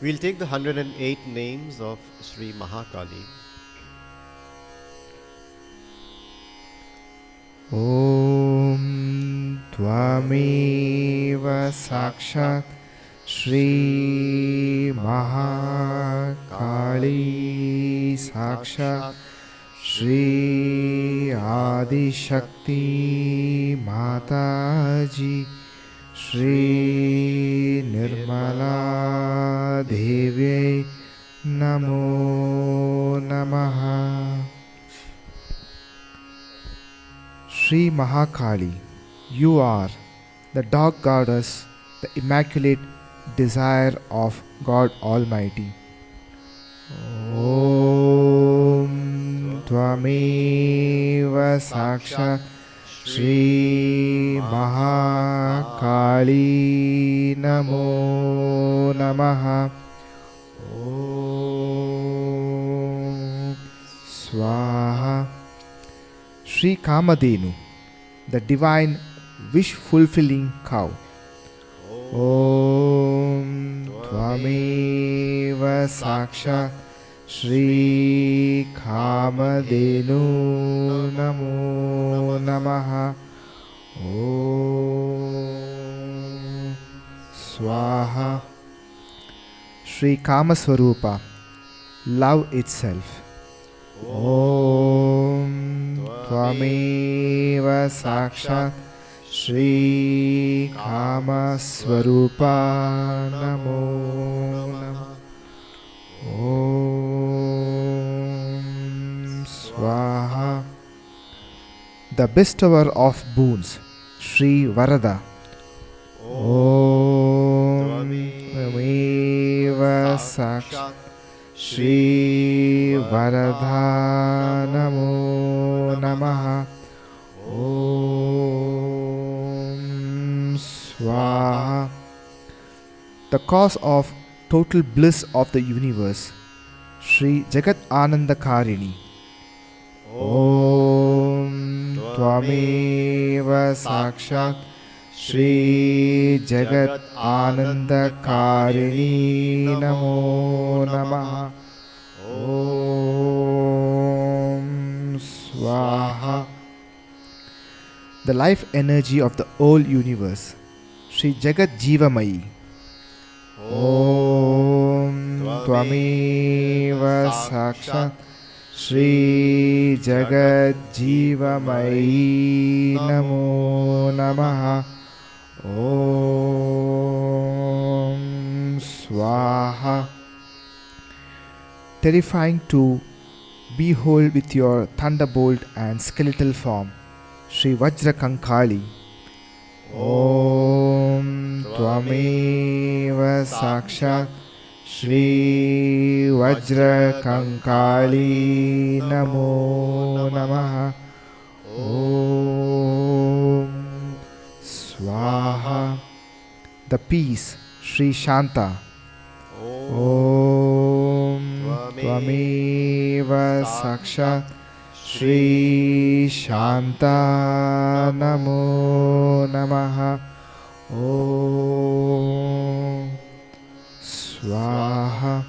We'll take the 108 names of Shri Mahakali. ॐ त्वमेव साक्षात् श्री महाकाली साक्षात् श्री आदिशक्ति माताजी श्री निर्मला देव्यै नमो नमः। Shri Mahakali, you are the dog goddess, the immaculate desire of God Almighty. Om Tvameva Sakshat Shri Mahakali Namo Namaha. Om Swaha. Shri Kamadenu, the divine wish-fulfilling cow. Om Tvameva Sakshat Shri Kamadenu Namo Namaha. Om Swaha. Shri Kamaswarupa, love itself. Om Tvameva Sakshat Shri Kamaswarupa Namo Namaha. Om Swaha. The bestower of boons, Shri Varada. Om Tvameva Sakshat Shri Varada Namo Namaha. Om Swaha. The cause of total bliss of the universe, Shri Jagat Anandakarini. Om Tvameva Sakshat Shri Jagat Anandakarini Namo Namaha. Om Swaha. The life energy of the whole universe, Shri Jagat Jivamayi. Om Tvameva Sakshat Shri Jagat Jivamayi Namo Namaha. Om Swaha. Terrifying to behold with your thunderbolt and skeletal form, Shri Vajra Kankali. Om Tvameva Sakshat Shri Vajra Kankali Namo Namaha. Om Swaha. The peace, Shri Shanta. Om Tvameva Sakshat Shri Shanta Namo Namaha. Om Swaha.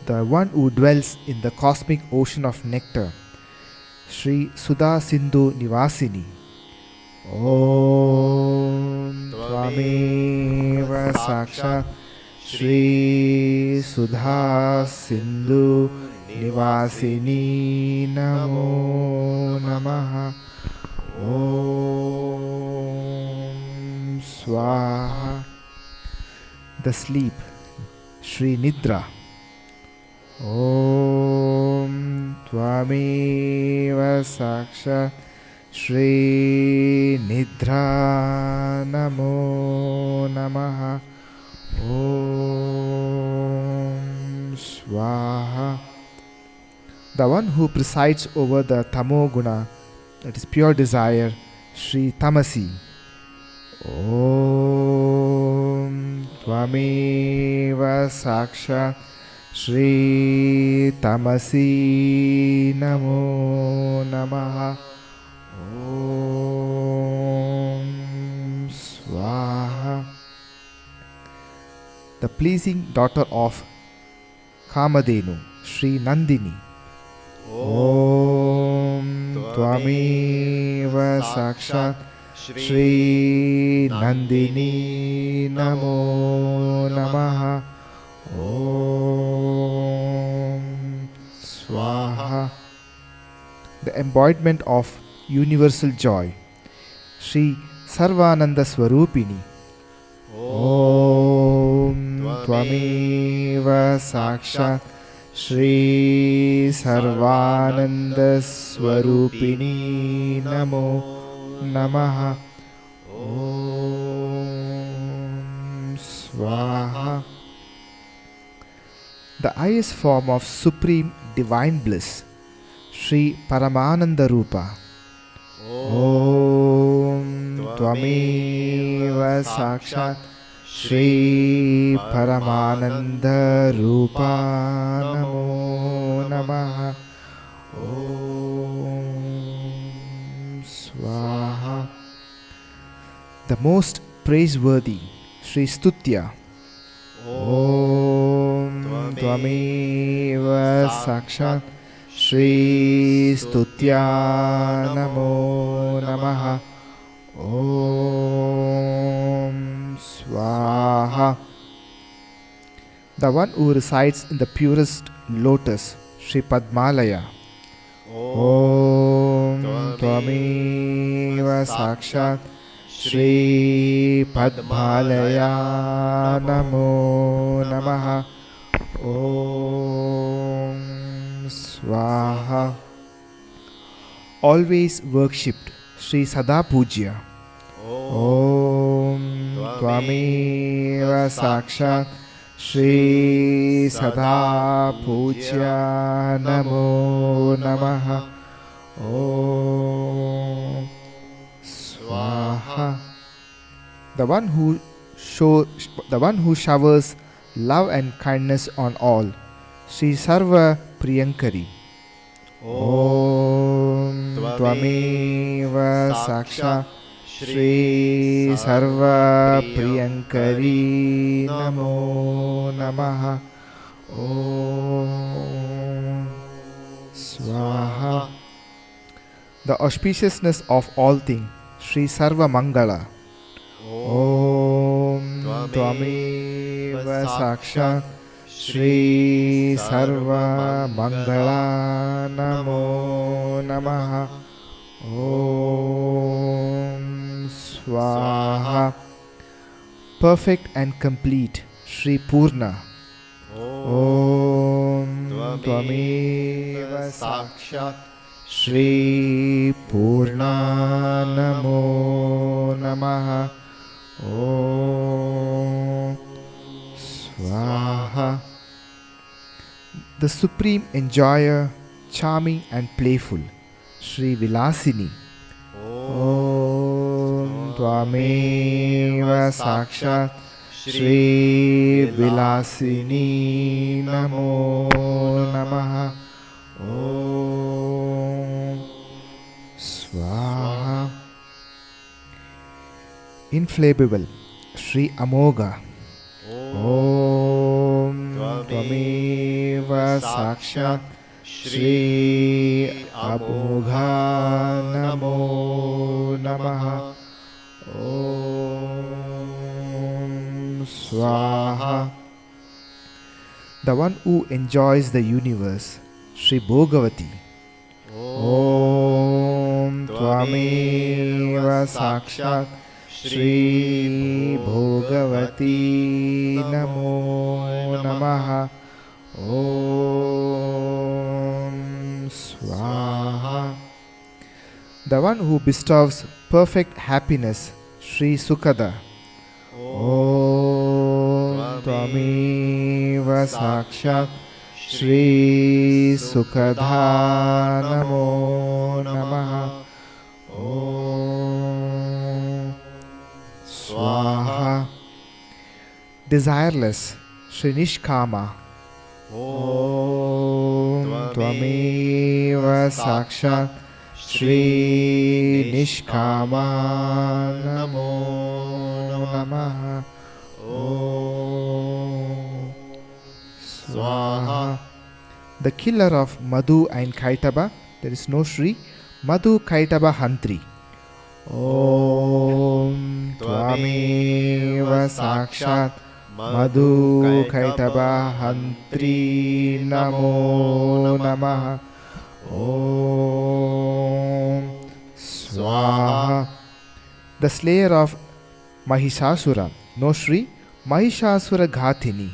The one who dwells in the cosmic ocean of nectar, Shri Sudha Sindhu Nivasini. Om Tvameva Sakshat Shri Sudha Sindhu Nivasini Namo Namaha. Om Swaha. The sleep, Shri Nidra. Om Tvameva Sakshat Shri Nidra Namo Namaha. Om Swaha. The one who presides over the Tamoguna, that is pure desire, Shri Tamasi. Om Tvameva Saksha Shri Tamasi Namo Namaha. Om Swaha. The pleasing daughter of Kamadhenu, Shri Nandini. Om Tvameva Sakshat Shri Nandini Namo Namaha. Om Swaha. The embodiment of universal joy, Shri Sarvananda Swarupini. Om Tvameva Sakshat Shri Sarvananda Swarupini Namo Namaha. Om Swaha. The highest form of supreme divine bliss, Shri Paramananda Rupa. Om Tvameva Sakshat Shri Paramananda Rupa Namo Namaha. Om Swaha. The most praiseworthy, Shri Stutya. Om Tvameva Sakshat Shri Stutya Namo Namaha. Om Swaha. The one who resides in the purest lotus, Shri Padmalaya. Om Tvameva Sakshat Shri Padmalaya Namo Namaha. Om Swaha. Always worshipped, Shri Sada Pujya. Om Tvameva Sakshat Shri Sada Pujya Namo Namaha. Om Swaha. The one who showers love and kindness on all, Shri Sarva Priyankari. Om Tvameva Saksha Shri Sarva Priyankari Namo Namaha. Om Swaha. The auspiciousness of all things, Shri Sarva Mangala. Om Tvameva Sakshat Shri Sarva Mangala Namo Namaha. Om Swaha. Perfect and complete, Shri Purna. Om Tvameva Sakshat Shri Purna Namo Namaha. Om Swaha. The supreme enjoyer, charming and playful, Shri Vilasini. Om Tvameva Sakshat Shri Vilasini Namo Namaha. Om Swaha. Inflammable, Shri Amoga. Om Tvameva Sakshat Shri Amogha Namo Namaha. Om Swaha. The one who enjoys the universe, Shri Bhogavati. Om Tvameva Sakshat Shri Bhogavati Namo Namaha. Om Swaha. The one who bestows perfect happiness, Shri Sukada. Om Tvameva Sakshat Shri Sukadha Namo Namaha. Om Swaha. Desireless, Shri Nishkama. Om Tvameva Sakshat Shri Nishkama Namo Namaha. Om Swaha. The killer of Madhu and Kaitaba, there is no Shri. Madhu Kaitaba Hantri. Om Tvameva Sakshat Madhu Kaitaba Hantri Namo Namaha. Om Swaha. The slayer of Mahishasura, no Shri. Mahishasura Ghatini.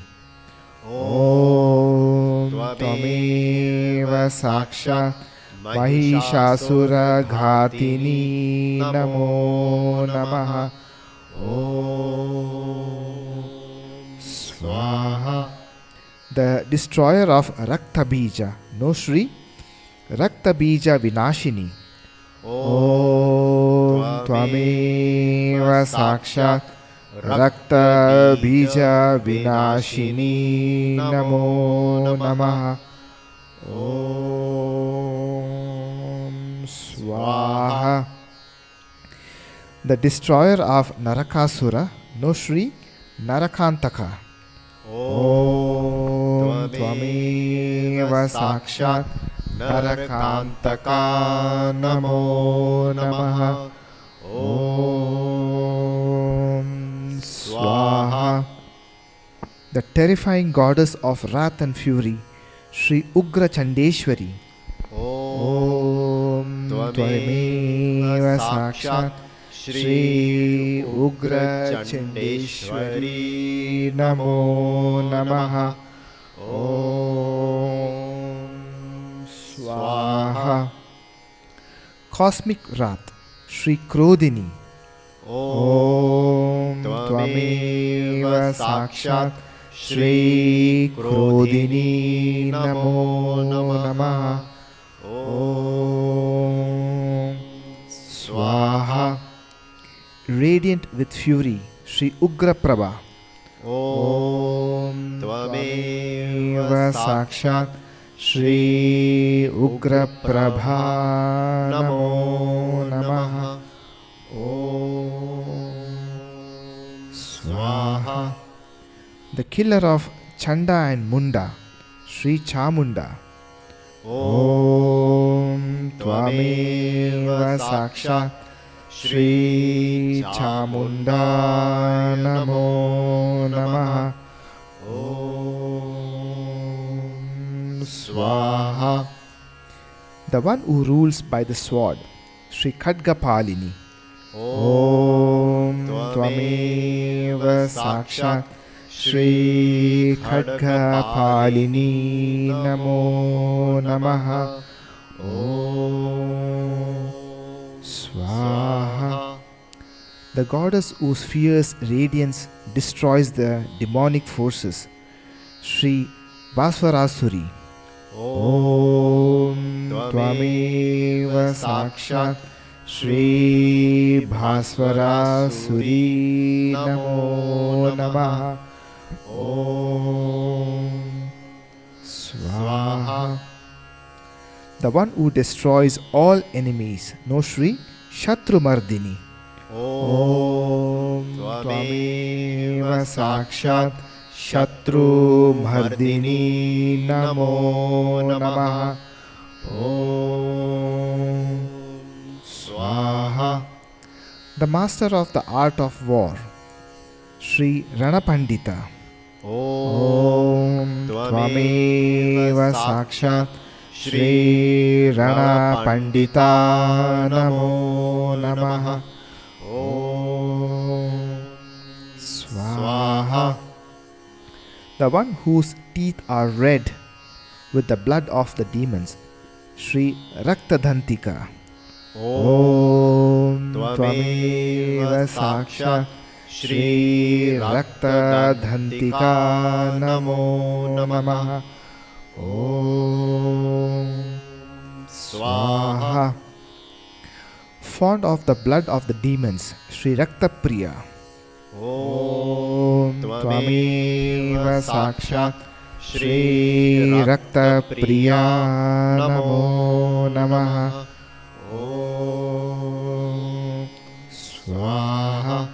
Om Tvameva Sakshat Mahishasura Ghatini Namo Namaha. Om Swaha. The destroyer of Raktabija, no Shri. Raktabija Vinashini. Om Tvameva Sakshat Raktabija Vinashini Namo Namaha. Om Swaha. The destroyer of Narakasura, no Shri. Narakantaka. Om Tvameva Sakshat Narakantaka Namo Namaha. Om Swaha. The terrifying goddess of wrath and fury, Shri Ugra Chandeshwari. Om Tvameva Sakshat Shri Ugra Chandeshwari Namo Namaha. Om Swaha. Cosmic wrath, Shri Krodini. Om Tvameva Sakshat Shri Krodini Namo Namaha. Om Swaha. Radiant with fury, Shri Ugra Prabha. Om Tvameva Sakshat Shri Ugra Prabha Namo Namaha. Om Swaha. The killer of Chanda and Munda, Shri Chamunda. Om Tvameva Sakshat Shri Chamunda Namo Namaha. Om Swaha. The one who rules by the sword, Shri Khadgapalini. Om Tvameva Sakshat Shri Khadgapalini Namo Namaha. Om Swaha. The goddess whose fierce radiance destroys the demonic forces, Shri Bhasvarasuri. Om Tvameva Sakshat Shri Bhasvarasuri Namo Namaha. Om Swaha. The one who destroys all enemies, no Shri. Shatrumardini. Om Tvameva Sakshat Shatrumardini Namo Namaha. Om Swaha. The master of the art of war, Shri Ranapandita. Om Tvameva Sakshat Shri Rana Pandita Namo Namaha. Om Swaha. The one whose teeth are red with the blood of the demons, Shri Raktadhantika. Om Tvameva Sakshat Shri Raktadhantika Namo Namaha. Om Swaha. Fond of the blood of the demons, Shri Rakta Priya. Om Tvameva Sakshat Shri Rakta Priya Namo Namaha. Om Swaha.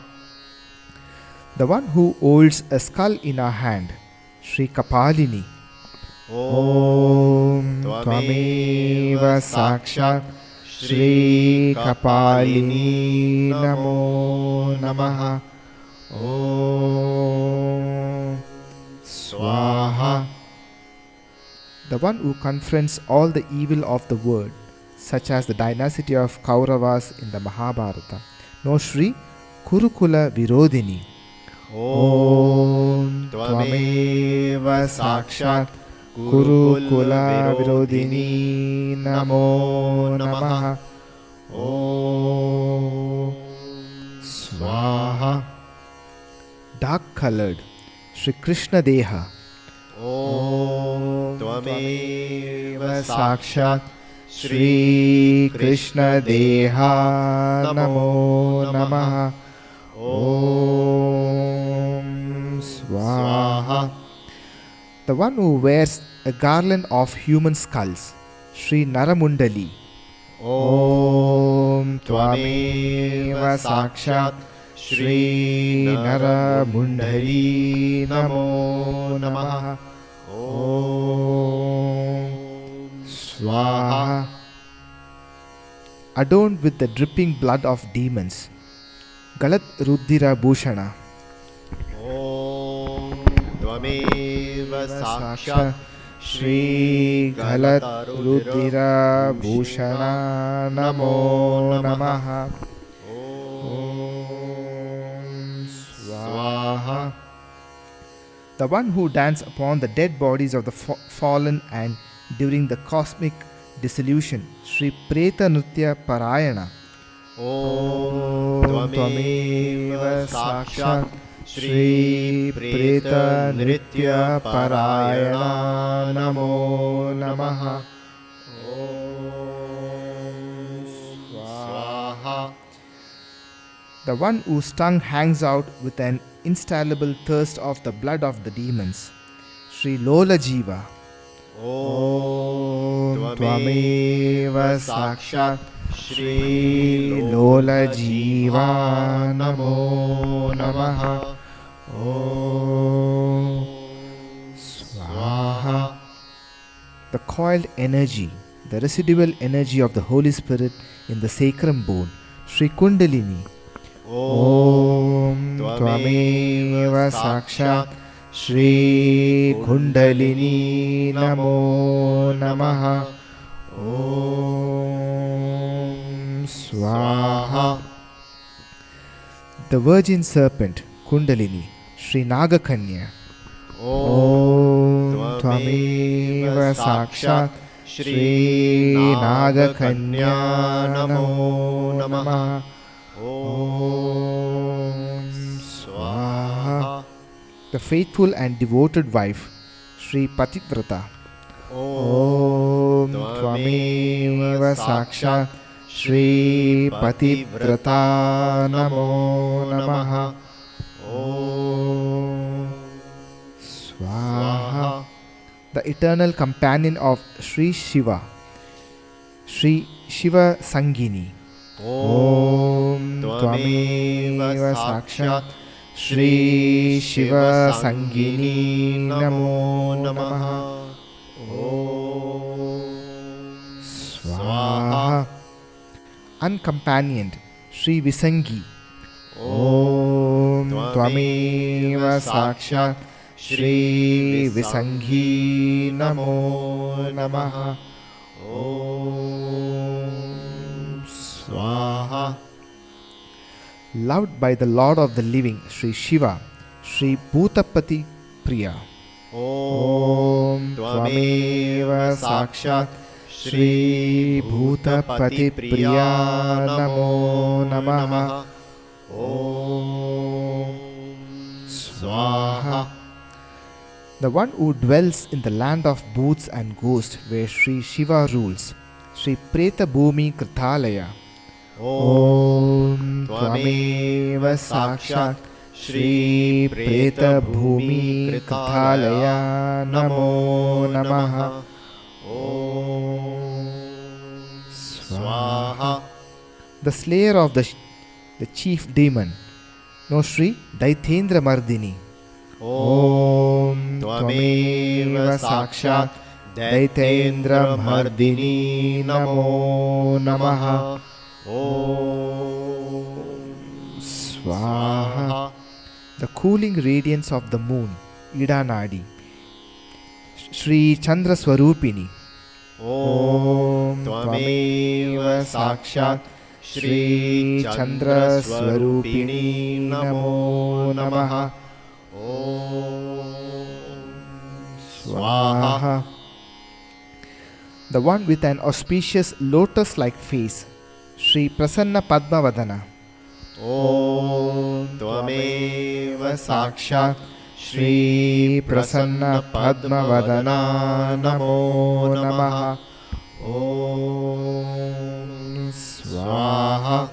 The one who holds a skull in her hand, Shri Kapalini. Om Tvameva Sakshat Shri Kapalini Namo Namaha. Om Swaha. The one who confronts all the evil of the world, such as the dynasty of Kauravas in the Mahabharata, no Shri Kurukula Virodhini. Om Tvameva Sakshat Kurukula Virodhini Namo Namaha. Om Swaha. Dark colored Shri Krishna Deha. Om Tvameva Sakshat Shri Krishna Deha Namo Namaha. Om Swaha. The one who wears a garland of human skulls, Shri Naramundali. Om Tvameva Sakshat Shri Naramundali Namo Namaha. Om Swaha. Adorned with the dripping blood of demons, Galat Ruddhira Bhushana. Om Tvameva Sakshat Shri Galat Ruddhira Bhushana Namo Namaha. Om Swaha. The one who dances upon the dead bodies of the fallen and during the cosmic dissolution, Shri Preta Nritya Parayana. Om Tvameva Sakshat Shri Preta Nritya Parayana Namo Namaha. Om Swaha. The one whose tongue hangs out with an installable thirst of the blood of the demons, Shri Lola Jiva. Om Tvameva Sakshat Shri Lola Jiva Namo Namaha. Om Swaha. The coiled energy, the residual energy of the Holy Spirit in the sacrum bone, Shri Kundalini. Om Tvameva Sakshat Shri Kundalini Namo Namaha. Om Swaha. The virgin serpent Kundalini, Shri Nagakanya. Om Tvameva Sakshat Shri Nagakanya Namo Namaha. Om Swaha. The faithful and devoted wife, Shri Pativrata. Om Tvameva Sakshat Shri Pativrata Namo Namaha. Om Swaha. The eternal companion of Shri Shiva, Shri Shiva Sangini. Om Tvameva Sakshat Shri Shiva Sangini Namo Namaha. Om Swaha. Uncompanioned Shri Visangi. Om Tvameva Sakshat Shri Visangi Namo Namaha. Om Swaha. Loved by the Lord of the living, Shri Shiva, Shri Bhutapati Priya. Om Tvameva Sakshat Shri Bhutapati Priya Namo Namaha. Om Swaha. The one who dwells in the land of booths and ghosts where Shri Shiva rules. Shri Preta Bhumi Kritalaya. Om Tvameva Sakshat Shri Preta Bhumi Kritalaya Namo Namaha. Om Swaha. The slayer of the chief demon. No Shri Daitendra Mardini. Om Tvameva Sakshat Daitendra Mardini Namo Namaha. Om Swaha. The cooling radiance of the moon, Ida Nadi. Shri Chandra Swarupini. Om Tvameva Sakshat Shri Chandra Swarupini Namo Namaha. Om Swaha. The one with an auspicious lotus-like face, Shri Prasanna Padmavadana. Om Tvameva Sakshat Shri Prasanna Padmavadana Namo Namaha. Om Swaha.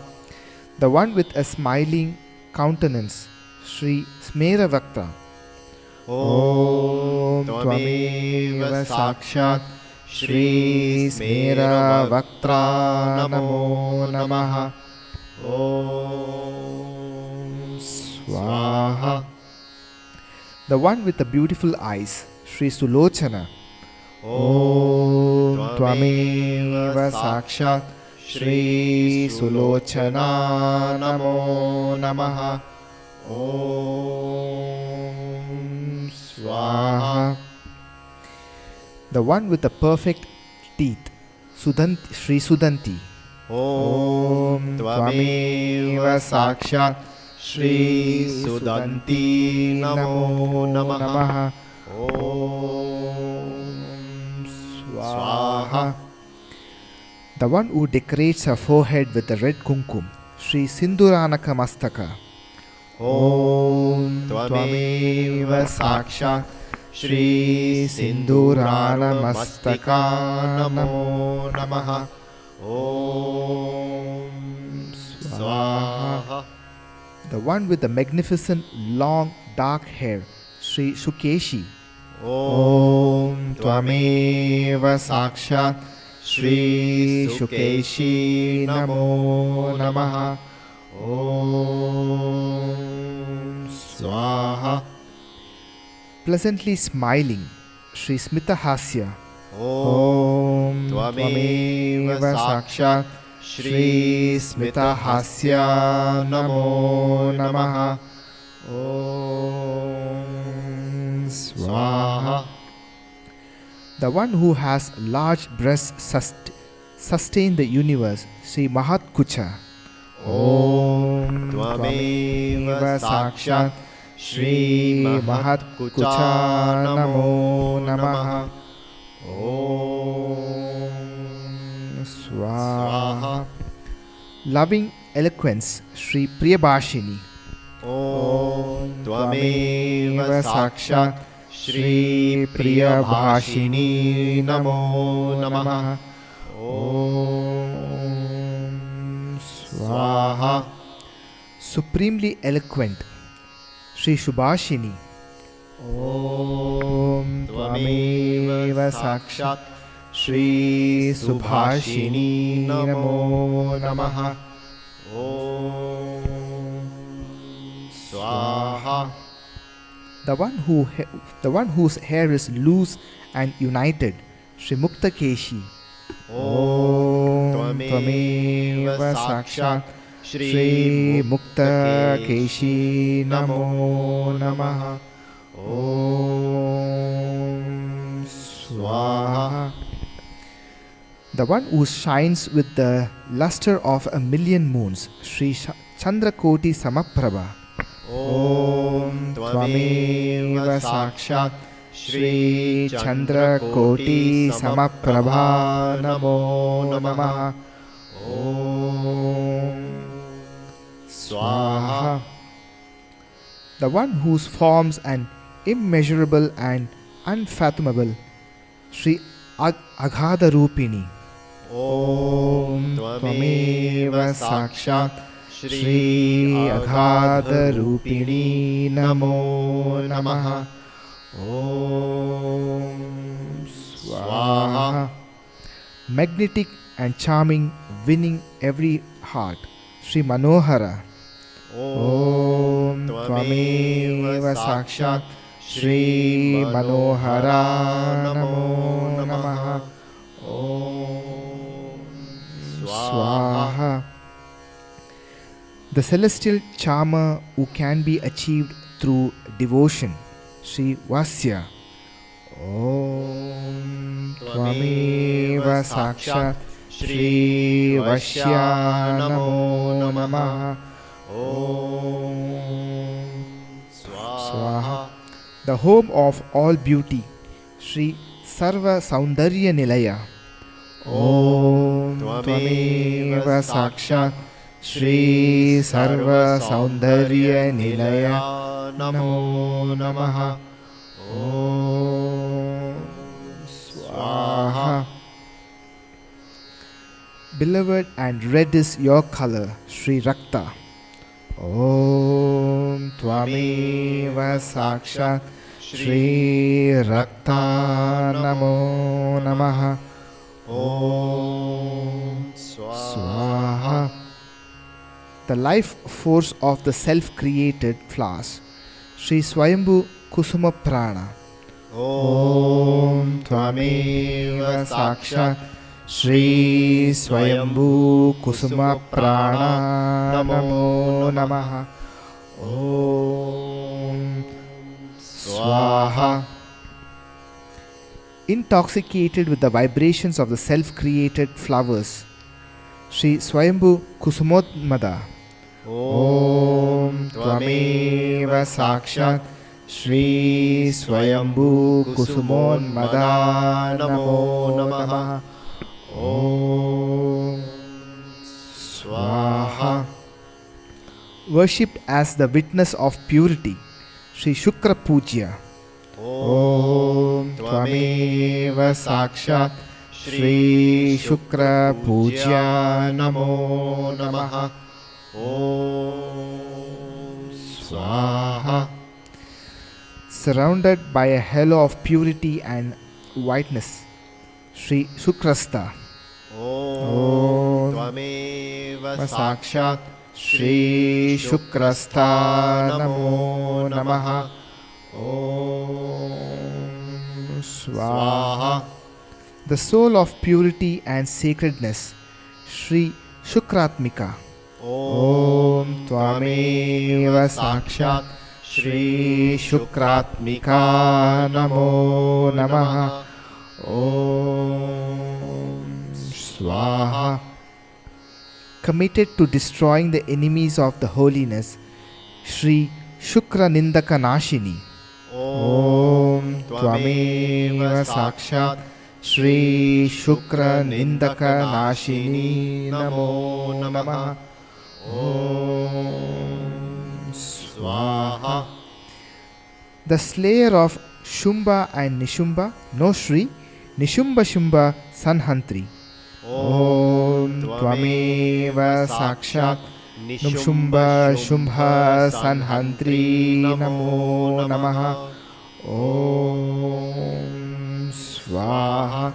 The one with a smiling countenance, Shri Smera Vakta. Om Tvameva Sakshat Shri Smera Vaktra Namo Namaha. Om Swaha. The one with the beautiful eyes, Shri Sulochana. Om Tvameva Sakshat Shri Sulochana Namo Namaha. Om Swaha. The one with the perfect teeth, Shri Sudanti. Om Tvameva Sakshat Shri Sudanti Namo Namaha. Om Swaha. The one who decorates her forehead with the red kumkum, Shri Sinduranaka Mastaka. Om Tvameva Sakshat Shri Sindurana Mastaka Namo Namaha. Om Swaha. The one with the magnificent long dark hair, Shri Sukeshi. Om Tvameva Sakshat Shri Sukeshi Namo Namaha. Om Swaha. Pleasantly smiling, Shri Smita Hasya. Om Tvameva Sakshat Shri Smita Hasya Namo Namaha. Om Swaha. The one who has large breasts sustain the universe, Shri Mahat Kucha. Om Tvameva Sakshat Shri Mahat Kucha Namo Namaha. Om Swaha. Loving eloquence, Shri Priyabhashini. Om Tvameva Sakshat Shri Priyabhashini Namo Namaha. Om Swaha. Supremely eloquent, Shri Shubhashini. Om Tvameva Sakshat Shri Subhashini Namo Namaha. Om Swaha. The one whose hair is loose and united, Shri Mukta Keshi. Om Tvameva Sakshat Shri Mukta Keshi Namo Namaha. Om Swaha. The one who shines with the luster of a million moons, Shri Chandrakoti Samaprabha. Om Tvameva Sakshat Shri Chandrakoti Samaprabha Namo Namaha. Om Swaha. The one whose forms an immeasurable and unfathomable, Shri Aghada Rupini. Om Tvameva Sakshat Shri Aghada Rupini Namo Namaha. Om Swaha. Magnetic and charming, winning every heart, Shri Manohara. Om Tvameva Sakshat Shri Manohara Namo Namaha. Om Swaha. The celestial charmer who can be achieved through devotion, Shri Vasya. Om Tvameva Sakshat Shri Vasya Namo Namaha. Om Swaha. The home of all beauty, Shri Sarva Saundarya Nilaya. Om Tvameva Sakshat Shri Sarva Saundarya Nilaya Namo Namaha. Om Swaha. Beloved, and red is your color, Shri Rakta. Om Tvameva Sakshat Shri Rakta Namo Namaha. Om Swaha. The life force of the self-created flowers, Shri Swayambhu Kusuma Prana. Om Tvameva Sakshat Shri Swayambhu Kusuma Prana Namo Namaha. Om Swaha. Intoxicated with the vibrations of the self-created flowers, Shri Swayambhu Kusumotmada. Om Tvameva Sakshat Shri Swayambhu Kusumotmada Namo Namaha. Om Swaha. Worshipped as the witness of purity, Shri Shukra Pujya. Om Tvameva Sakshat Shri Shukra Pujya Namo Namaha. Om Swaha. Surrounded by a halo of purity and whiteness, Shri Shukrasta. Om Tvameva Sakshat Shri Shukrasta Namo Namaha. Om Swaha. The soul of purity and sacredness, Shri Shukratmika. Om Tvameva Sakshat Shri Shukratmika Namo Namaha. Om Swaha. Committed to destroying the enemies of the holiness, Shri Shukra Nindaka Nashini. Om Tvameva Sakshat Shri Shukra Nindaka Nashini Namo Namaha. Om Swaha. The slayer of Shumba and Nishumba, no Shri Nishumba Shumba Sanhantri. Om Tvameva Sakshat Nishumba Shumba Sanhantri Namo Namaha. Om Swaha.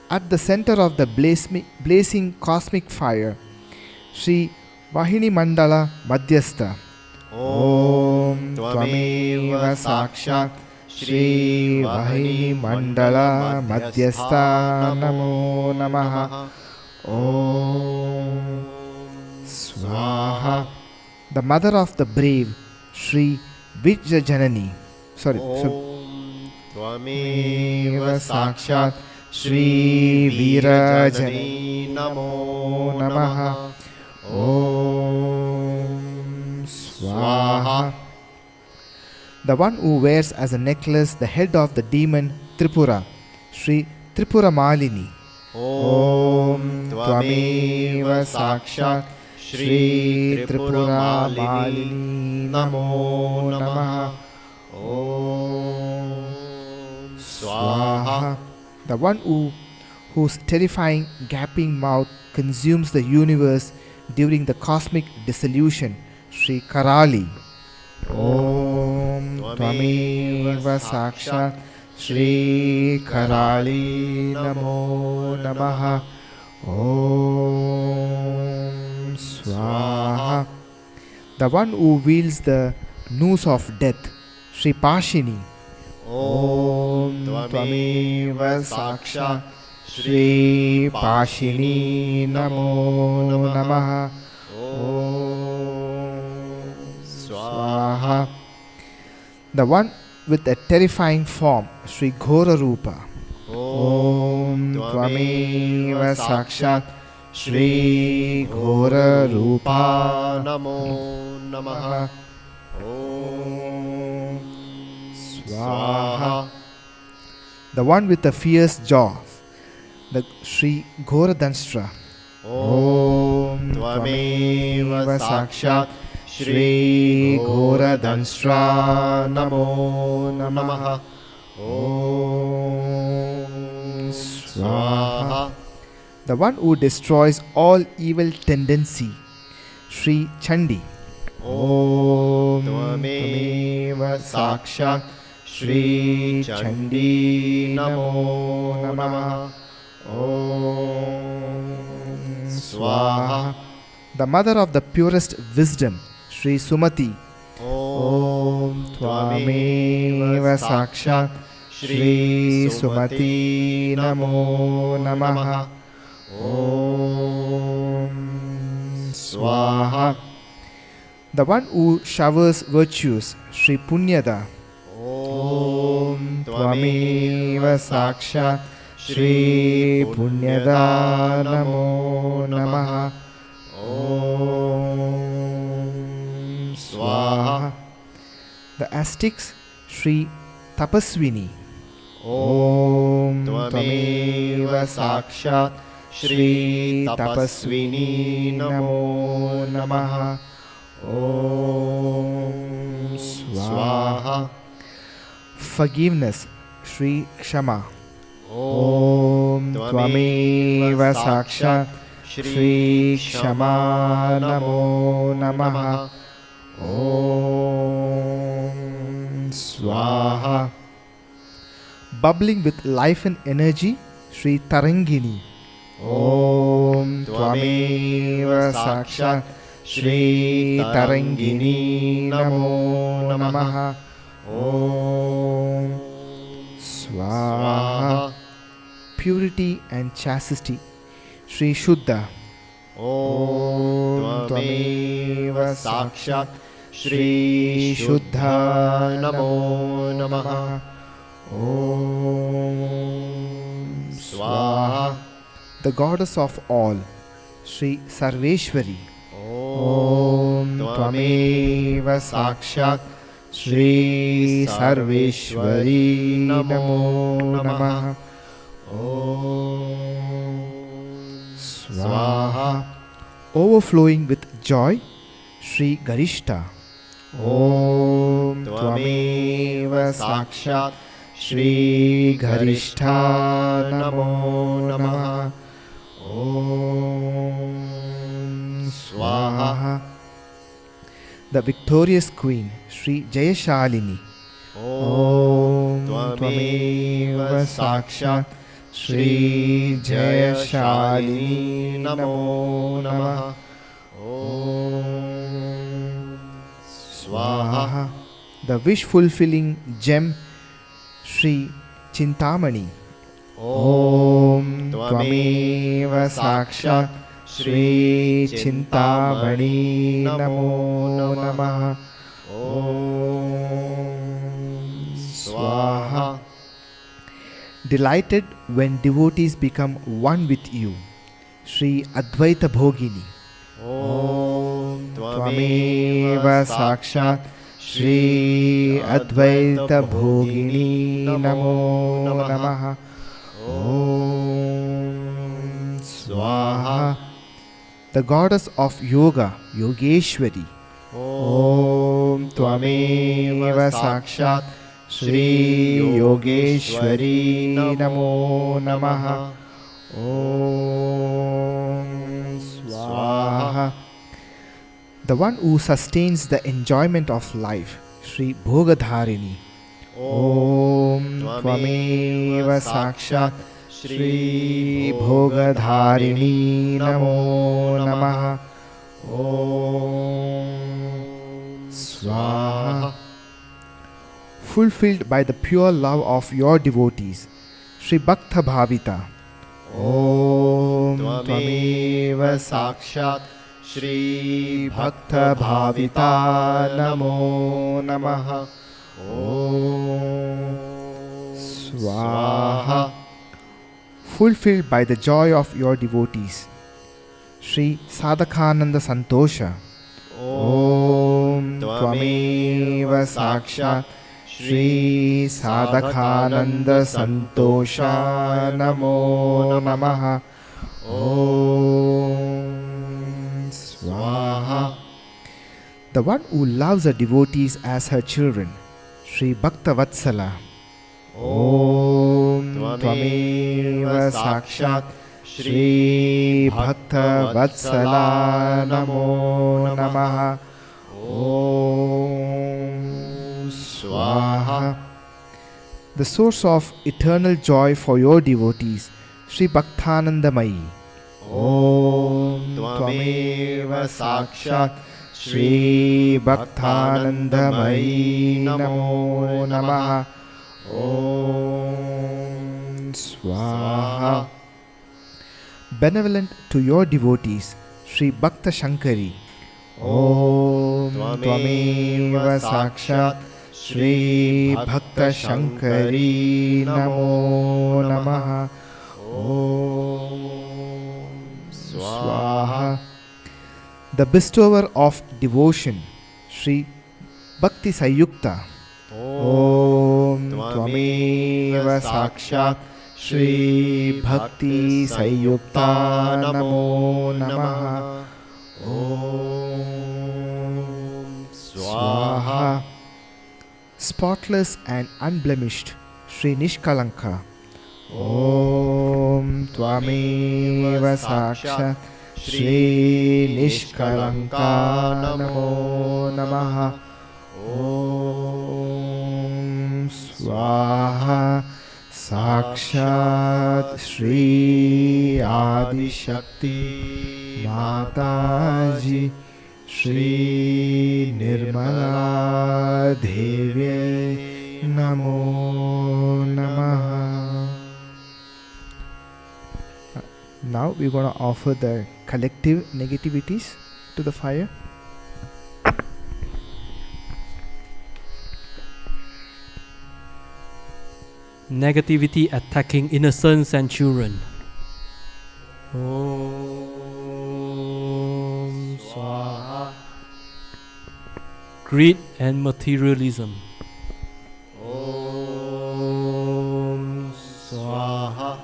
At the center of the blazing cosmic fire, Shri Vahini Mandala Madhyastha. Om Tvameva Sakshat Shri Vahini Mandala Madhyastha Namo Namaha. Om Swaha. The mother of the brave, Shri Vijja Janani. Om Tvameva Sakshat Shri Veera Janani Namo Namaha. Om Swaha. The one who wears as a necklace the head of the demon Tripura, Shri Tripura Malini. Om Tvameva Sakshat Shri Tripura Malini Namo Namaha. Om Swaha. The one whose terrifying gaping mouth consumes the universe during the cosmic dissolution, Shri Karali. Om Tvameva Sakshat Shri Karali Namo Namaha. Om Swaha. The one who wields the noose of death, Shri Pashini. Om Tvameva Sakshat Shri Pashini Namo Namaha. Om Swaha. The one with a terrifying form, Shri Ghora Rupa. Om Tvameva Sakshat Shri Ghora Rupa Namo Namaha. Om Swaha. The one with the fierce jaws, the Shri Ghoradanstra. Om Tvameva Sakshat Shri Ghoradanstra Namo Namaha. Om Swaha. The one who destroys all evil tendency, Shri Chandi. Om Tvameva Sakshat Shri Chandi Namo Namaha. Om Swaha. The mother of the purest wisdom, Shri Sumati. Om Tvameva Sakshat Shri Sumati Namo Namaha. Om Swaha. The one who showers virtues, Shri Punyada. Om Tvameva Sakshat Shri Punyada Namo Namaha. Om Swaha. The Aztecs, Shri Tapaswini. Om Tvameva Sakshat Shri Tapaswini Namo Namaha. Om Swaha. Forgiveness, Shri Kshama. Om Tvameva Sakshat Shri Kshama Namo Namaha. Om Swaha. Bubbling with life and energy, Shri Tarangini. Om Tvameva Sakshat Shri Tarangini Namo Namaha. Om Swaha. Purity and chastity, Shri Shuddha. Om Tvameva Sakshat Shri Shuddha Namo Namaha. Om Swaha. The goddess of all, Shri Sarveshwari. Om Tvameva Sakshat Shri Sarveshwari Namo Namaha. Om Swaha. Overflowing with joy, Shri Garishta. Om Tvameva Sakshat Shri Garishta Namo Namaha. Om Swaha. The victorious queen, Shri Jayashalini. Om Tvameva Sakshat Shri Jayashalini Namo Namaha. Om Swaha. The wish fulfilling gem, Shri Chintamani. Om Tvameva Sakshat Shri Chintamani Namo Namaha. Om Swaha. Delighted when devotees become one with you, Shri Advaita Bhogini. Om Tvameva Sakshat Shri Advaita Bhogini Namo Namaha. Om Swaha. The goddess of yoga, Yogeshwari. Om Tvameva Sakshat Shri Yogeshwari Namo Namaha. Om Swaha. The one who sustains the enjoyment of life, Shri Bhogadharini. Om Tvameva Sakshat Shri Bhogadharini Namo Namaha. Om Swaha. Fulfilled by the pure love of your devotees, Shri Bhakta Bhavita. Om Tvameva Sakshat Shri Bhakta Bhavita Namo Namaha. Om Swaha. Fulfilled by the joy of your devotees, Shri Sadhakananda Santosha. Om Tvameva Sakshat Shri Sadhakananda Santosha Namo Namaha. Om Swaha. The one who loves her devotees as her children, Shri Bhakta Vatsala. Om Tvameva Sakshat Shri Bhakta Vatsala Namo Namaha. Om Swaha. The source of eternal joy for your devotees, Shri Bhaktanandamayi. Om Tvameva Sakshat Shri Bhaktanandamayi Namo Namaha. Om Swaha. Benevolent to your devotees, Shri Bhakta Shankari. Om Tvameva Sakshat Shri Bhakta Shankari Namo Namaha. Om Swaha. The bestower of devotion, Shri Bhakti Sayukta. Om Tvameva Sakshat Shri Bhakti Sayukta Namo Namaha. Om Swaha. Spotless and unblemished, Shri Nishkalanka. Om Tvameva Sakshat Shri Nishkalanka Namo Namaha. Om Swaha. Sakshat Shri Adi Shakti Mataji Shri Nirmala Devi Namo Namaha. Now we're going to offer the collective negativities to the fire. Negativity attacking innocents and children. Om Swaha. Greed and materialism. Om Swaha.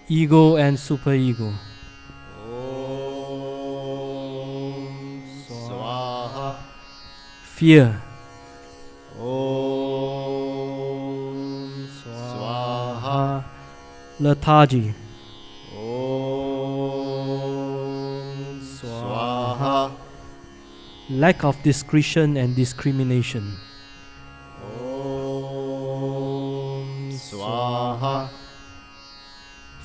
Ego and superego. Om Swaha. Fear. Om Swaha. Lethargy. Om Swaha. Lack of discretion and discrimination. Om Swaha.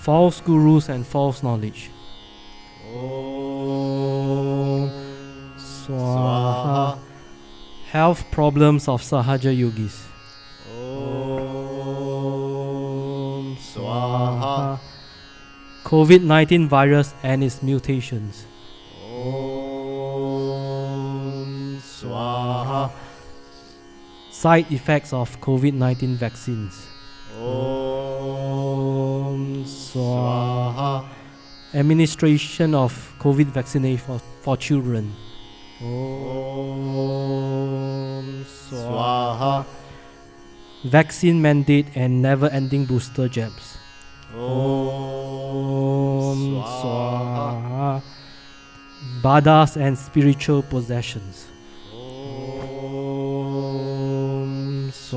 False gurus and false knowledge. Om Swaha. Health problems of Sahaja Yogis. Om Swaha. COVID-19 virus and its mutations. Om Swaha. Side effects of COVID-19 vaccines. Om Swaha. Administration of COVID vaccination for children. Om Swaha. Vaccine mandate and never-ending booster jabs. Om Swaha. Badas and spiritual possessions. Om Swaha.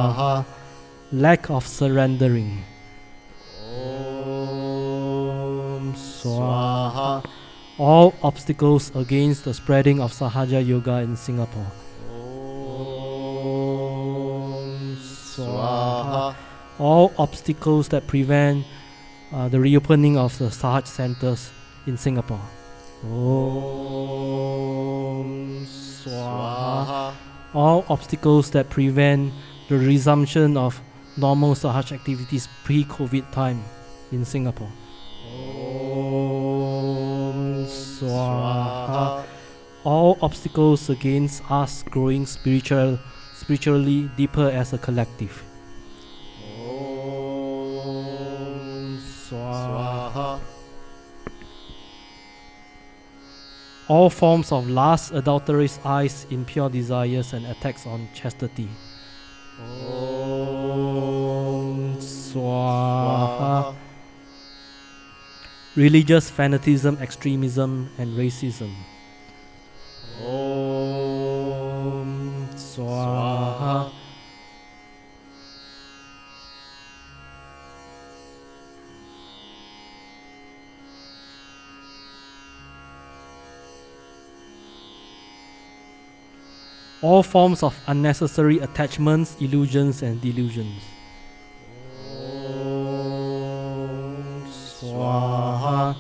Swaha. Lack of surrendering. Om Swaha. All obstacles against the spreading of Sahaja Yoga in Singapore. Om Swaha. All obstacles that prevent the reopening of the Sahaj centers in Singapore. Om Swaha. All obstacles that prevent the resumption of normal Sahaj activities pre-COVID time in Singapore. Om Swaha. All obstacles against us growing spiritually deeper as a collective. Om Swaha. All forms of lust, adulterous eyes, impure desires, and attacks on chastity. Om Swaha. Religious fanaticism, extremism, and racism. Om Swaha. All forms of unnecessary attachments, illusions, and delusions. Om Swaha.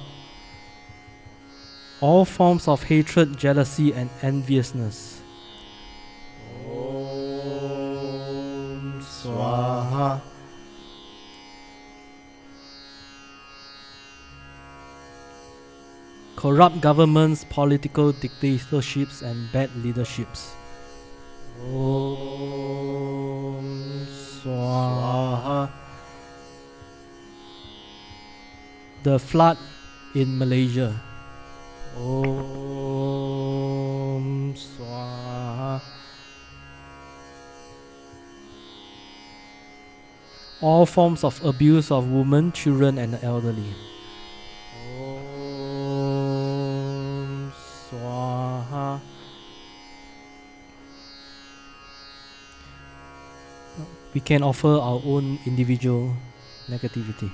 All forms of hatred, jealousy, and enviousness. Om Swaha. Corrupt governments, political dictatorships, and bad leaderships. Om Swaha. The flood in Malaysia. Om Swaha. All forms of abuse of women, children, and the elderly. Om Swaha. We can offer our own individual negativity.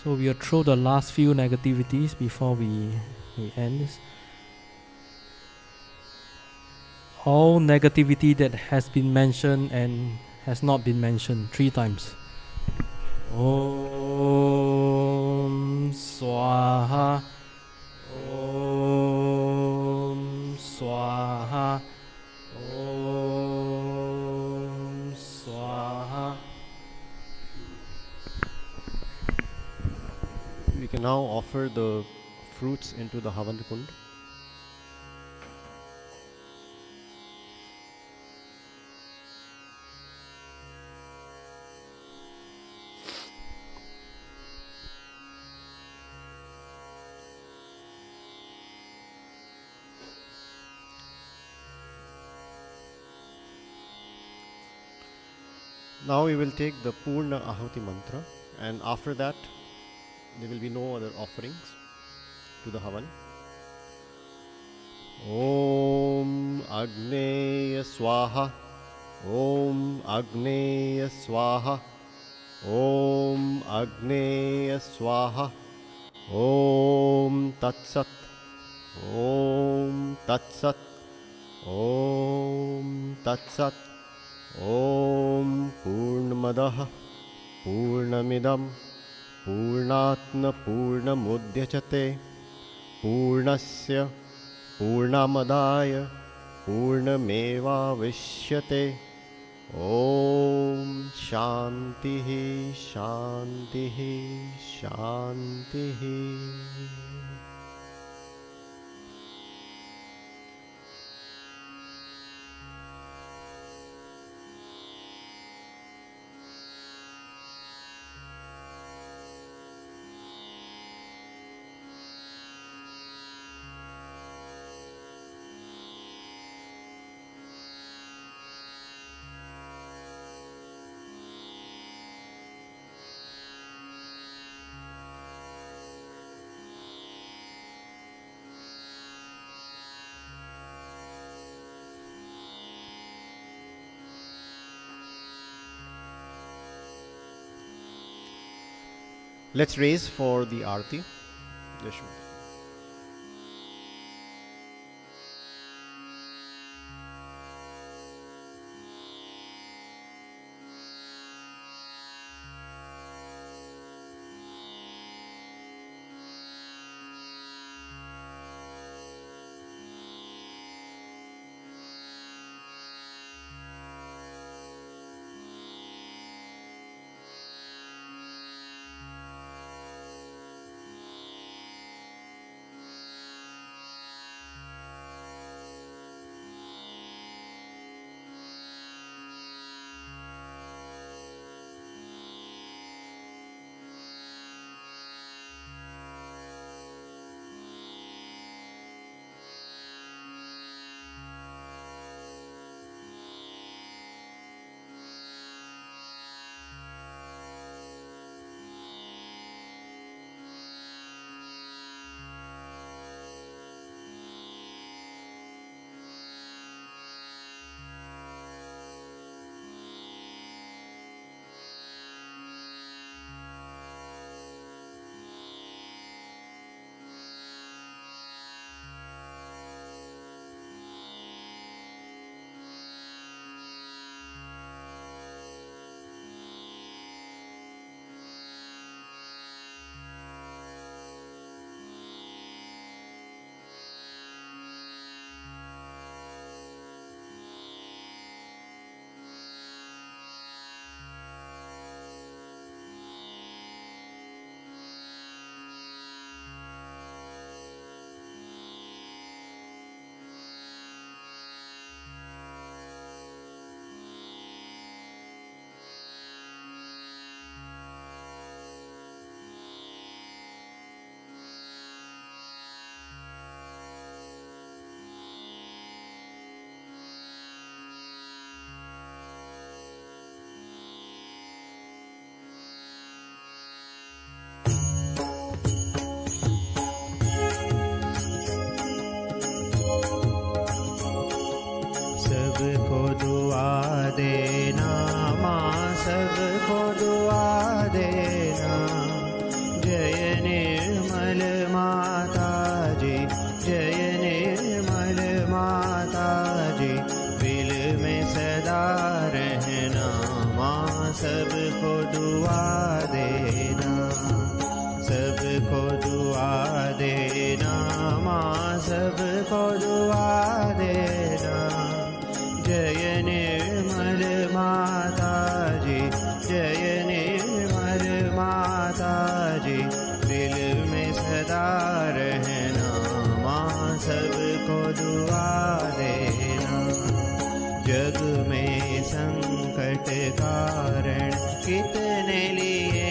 So we'll throw the last few negativities before we end this. All negativity that has been mentioned and has not been mentioned 3 times. Om Swaha. Om Swaha. Om Swaha. We can now offer the fruits into the Havan Kund. Now we will take the Purna Ahuti mantra, and after that there will be no other offerings to the Havan. Om Agneya Swaha, Om Agneya Swaha, Om Agneya Swaha, Om Tat Sat, Om Tat Sat, Om Tat Sat, Om Purnamadah Purnamidam Purnatma Purnamudhyachate Purnasya Purnamadaya Purnameva Vishyate. Om Shantihi Shantihi Shantihi. Let's raise for the Aarti. Yashwant. सबको दुआ देना माँ, सबको दुआ देना। जय निर्मल माता जी, जय निर्मल माता जी। दिल में सदा रहना माँ, सबको दुआ देना। सबको दुआ देना माँ, सबको दुआ देना। जय निर्मल माता जी, जय निर्मल माता जी। दिल में सदा रहना माँ, सबको दुआ देना। जग में संकट कारण कितने लिए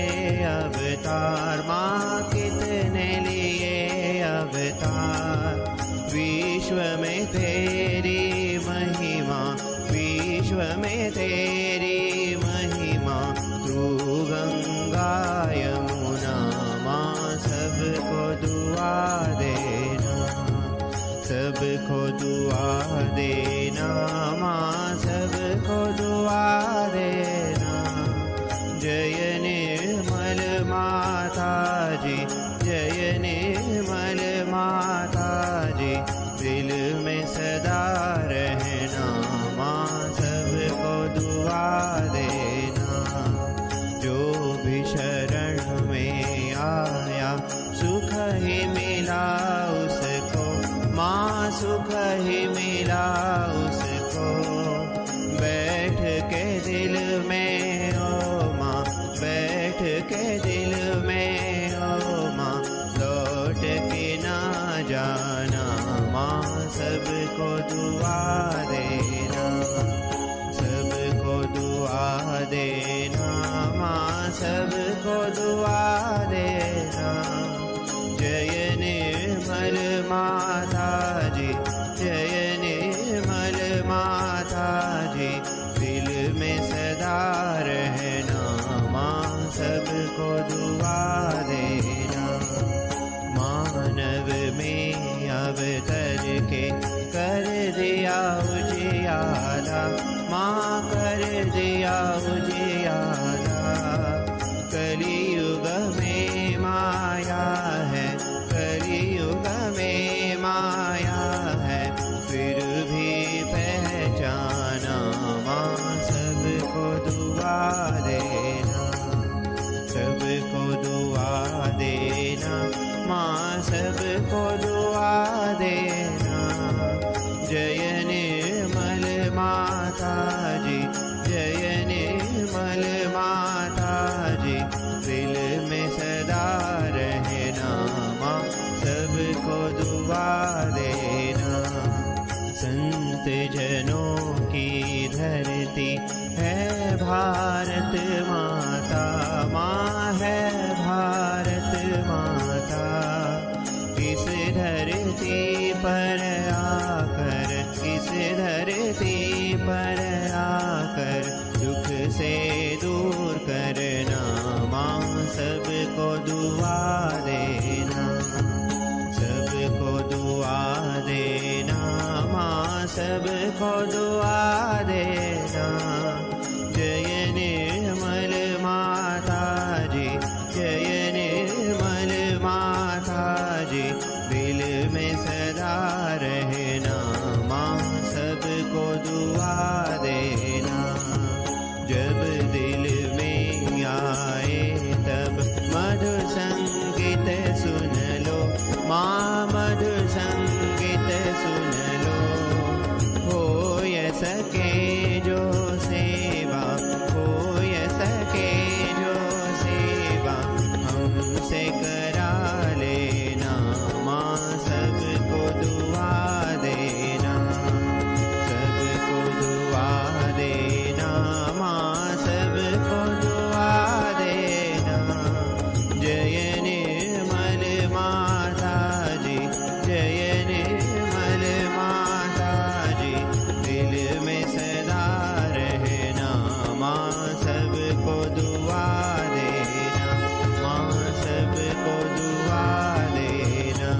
अवतार माँ, कितने लिए अवतार। विश्व में तेरी महिमा, विश्व में तेरी महिमा। सबको दुआ देना माँ, सबको दुआ देना। जय निर्मल माता जी, जय निर्मल माता जी, दिल में सदा रहना माँ, सबको दुआ देना। जो भी शरण में आया सुख ही मिला उसको माँ, सुख ही मिला उसको। बैठ के दिल में ओ माँ, बैठ के दिल में ओ माँ, लौट के ना जाना माँ, सबको दुआ देना, सबको दुआ देना माँ, सबको दुआ देना। जय निर्मल माता जी, जय निर्मल माता जी, दिल में सदा रहना माँ, सबको दुआ देना। मानव में अवतर के कर दिया उजियारा माँ, कर दिया उजियारा। कलियुग में माया है, कलियुग में माया है, फिर भी पहचाना माँ, सबको दुआ देना, सबको दुआ देना माँ, सबको दुआ देना। जय निर्मल माता जी, जय निर्मल माता जी, दिल में सदा रहना माँ, सबको दुआ देना। संत जनों की धरती है भारत माता माँ, है भारत माता। इस धरती पर आकर, इस धरती पर आकर दुख से दूर करना माँ, सबको दुआ देना, सबको दुआ देना माँ, सबको दुआ देना। जय निर्मल माता जी, जय निर्मल माता जी, दिल में सदा रहना माँ, सबको दुआ देना। जब दिल में आए तब मधुर संगीत सुन लो माँ, मधुर संगीत सुन लो। हो ये सके जो सेवा, हो ये सके जो सेवा, हमसे करा लेना माँ, सबको दुआ देना, सबको दुआ देना माँ, सबको दुआ देना। जय निर्मल माता जी, जय निर्मल माता जी, दिल में सदा रहना माँ, सबको दुआ देना माँ, सबको दुआ देना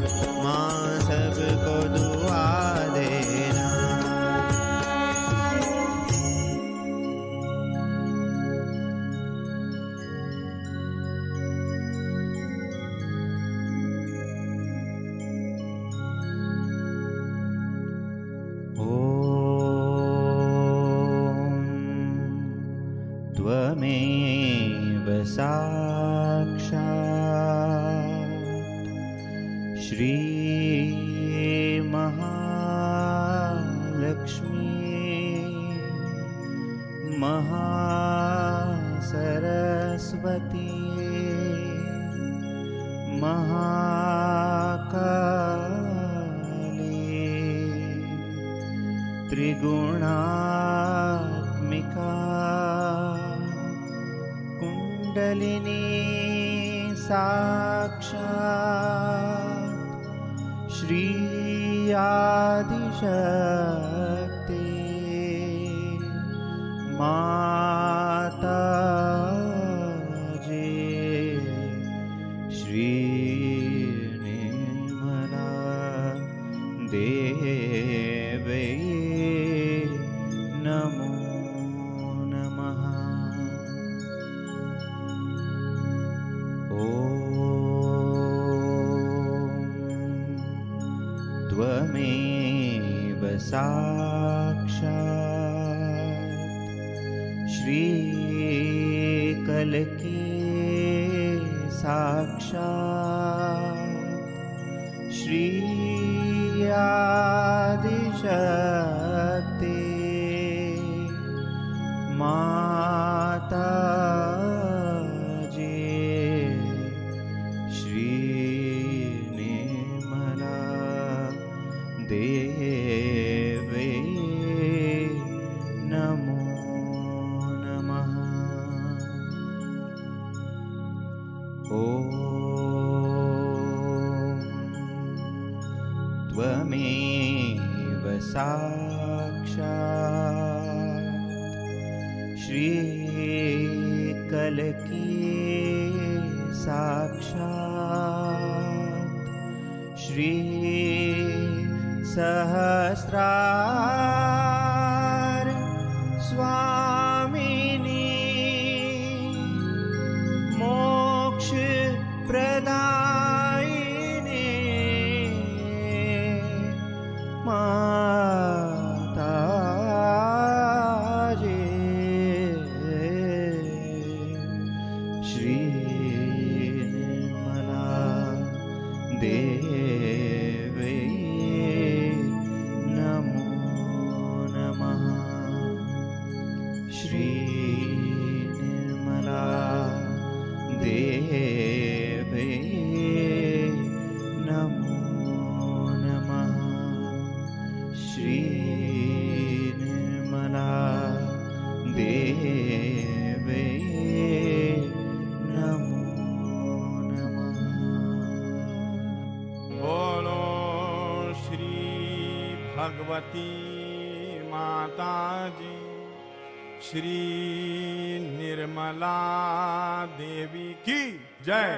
माँ, सबको दुआ देना। त्वमेव साक्षात् श्री महालक्ष्मी महासरस्वती महाकाली त्रिगुणात्मिका कुंडलिनी साक्षात् श्री आदिशक्ति माता जी श्री निर्मला देवये नमो नमः। ॐ त्वमेव साक्षात् श्रीकलकी साक्षात् श्रीयादिशक्ति माता जी श्रीनिर्मला देवी नमो नमः। ॐ त्वमेव साक्षात् श्रीकलकी साक्षात् श्री सहस्रार स्वामिनी मोक्ष प्रदायिनी माता जी श्री निर्मला देवी नमो नमः। श्री निर्मला देवी नमो नमः। श्री निर्मला देवी नमो नमः। बोलो श्री भगवती माता जी श्री निर्मला देवी की जय।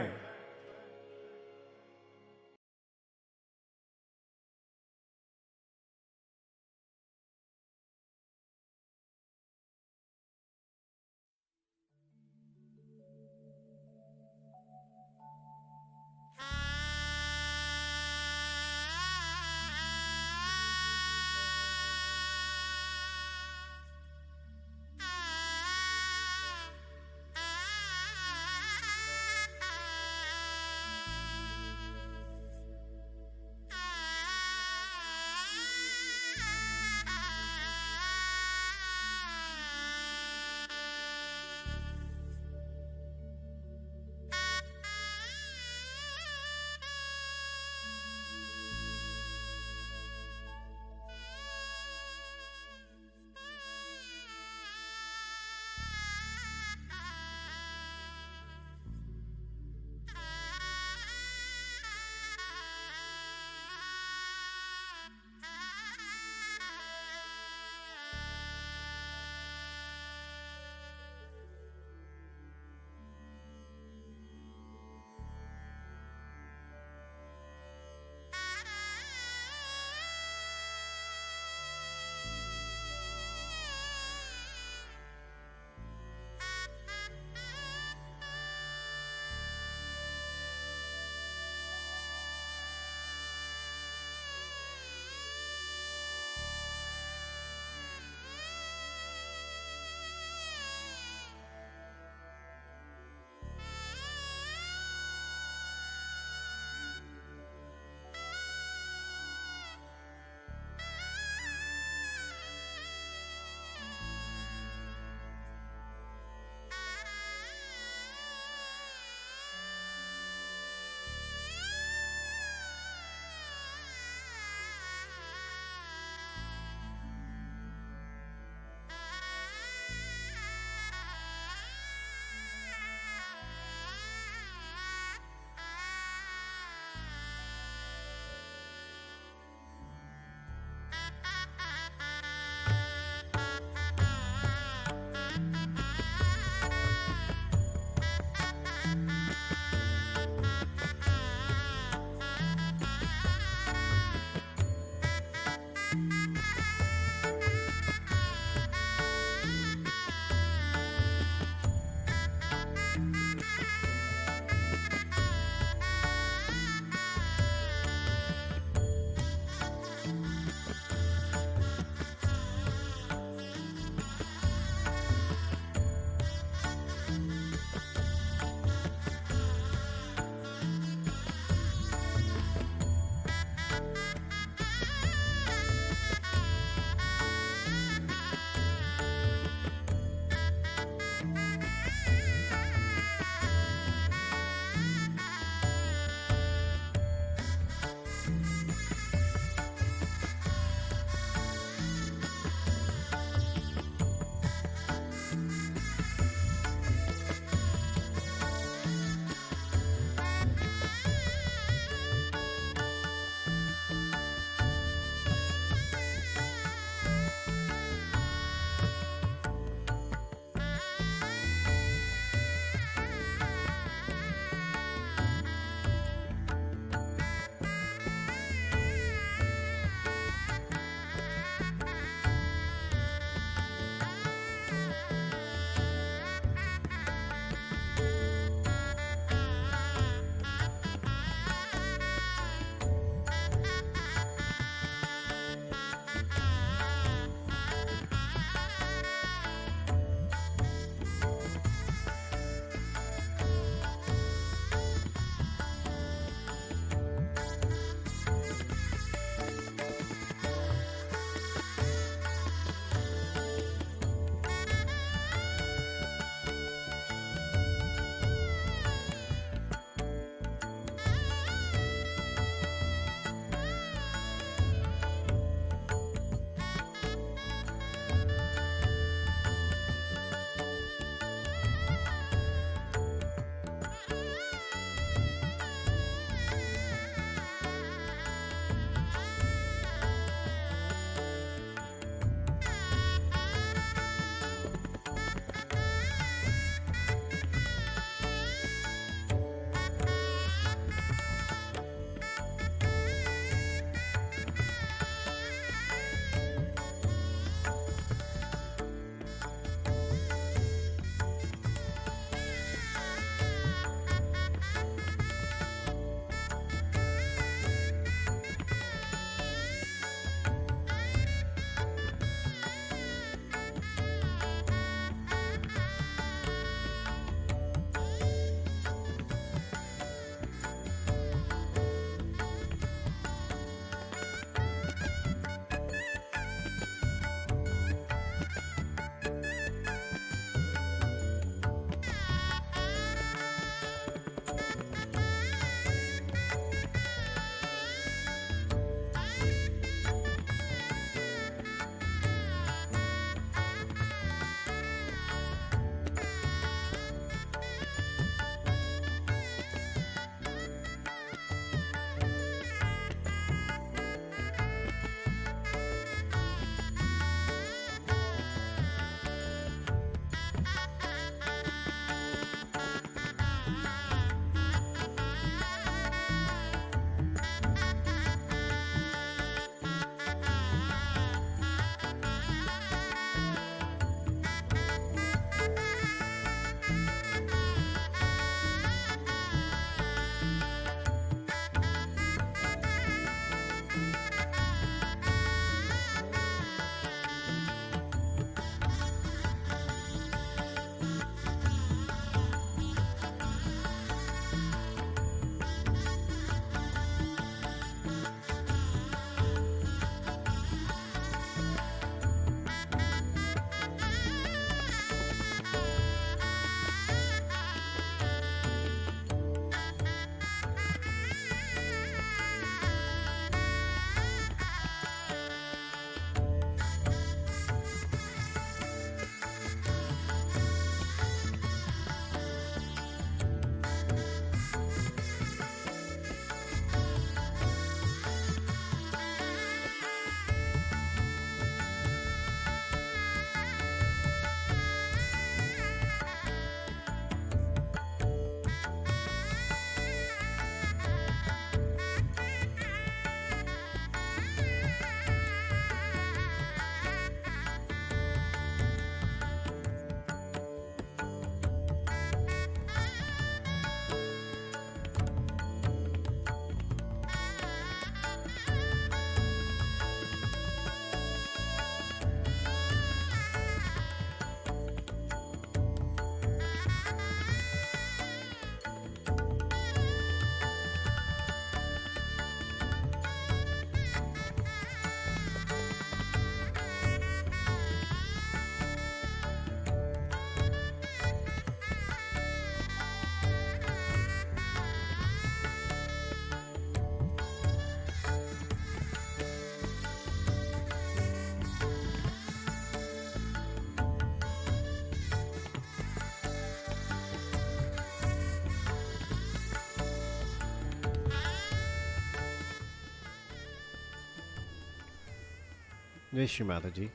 Jai Shri Mataji.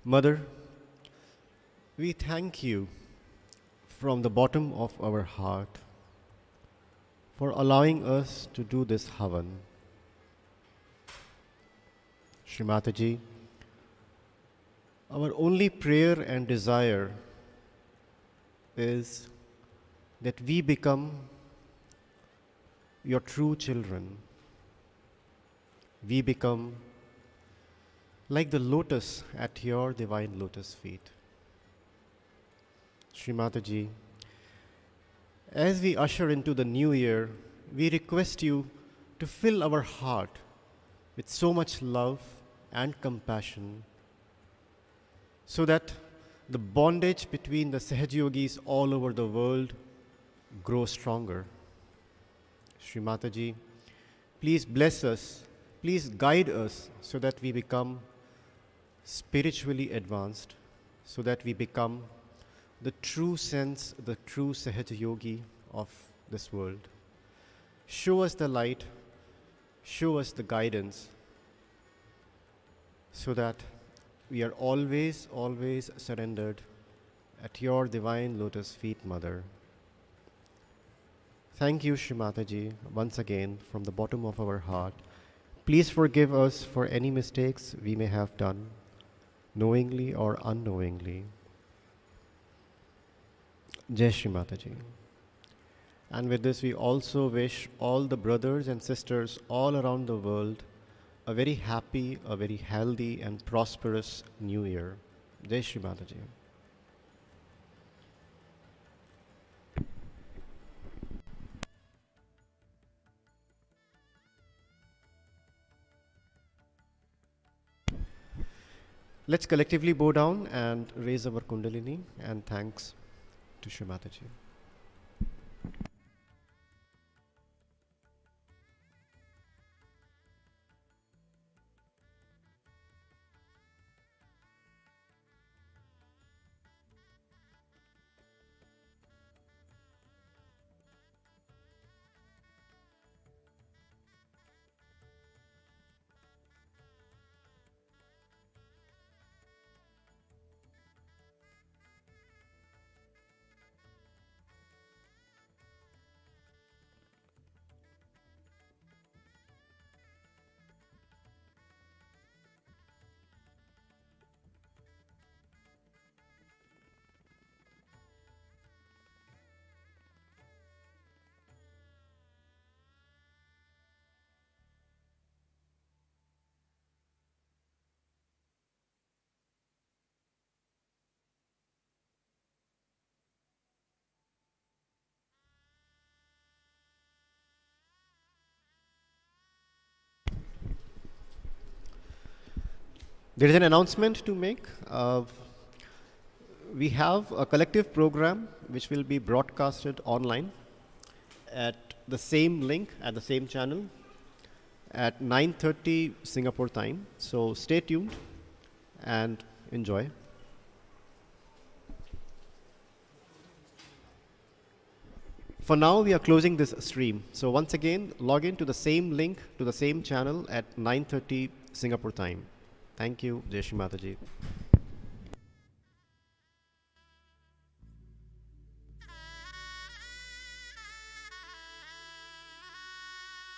Mother, we thank you from the bottom of our heart for allowing us to do this Havan. Shri Mataji, our only prayer and desire is that we become your true children. We become like the lotus at your divine lotus feet. Shri Mataji, as we usher into the new year, we request you to fill our heart with so much love and compassion so that the bondage between the Sahaj Yogis all over the world grows stronger. Shri Mataji, please bless us, please guide us so that we become spiritually advanced, so that we become the true sense, the true Sahaj Yogi of this world. Show us the light, show us the guidance, so that we are always, always surrendered at your divine lotus feet, Mother. Thank you, Shri Mataji, once again from the bottom of our heart. Please forgive us for any mistakes we may have done, knowingly or unknowingly. Jai Shri Mataji. And with this, we also wish all the brothers and sisters all around the world a very happy, a very healthy and prosperous new year. Jai Shri Mataji. Let's collectively bow down and raise our Kundalini and thanks to Shri Mataji. There is an announcement to make. We have a collective program which will be broadcasted online at the same link, at the same channel, at 9:30 Singapore time. So stay tuned and enjoy. For now, we are closing this stream. So once again, log in to the same link, to the same channel at 9:30 Singapore time. Thank you, Jai Shri Mataji.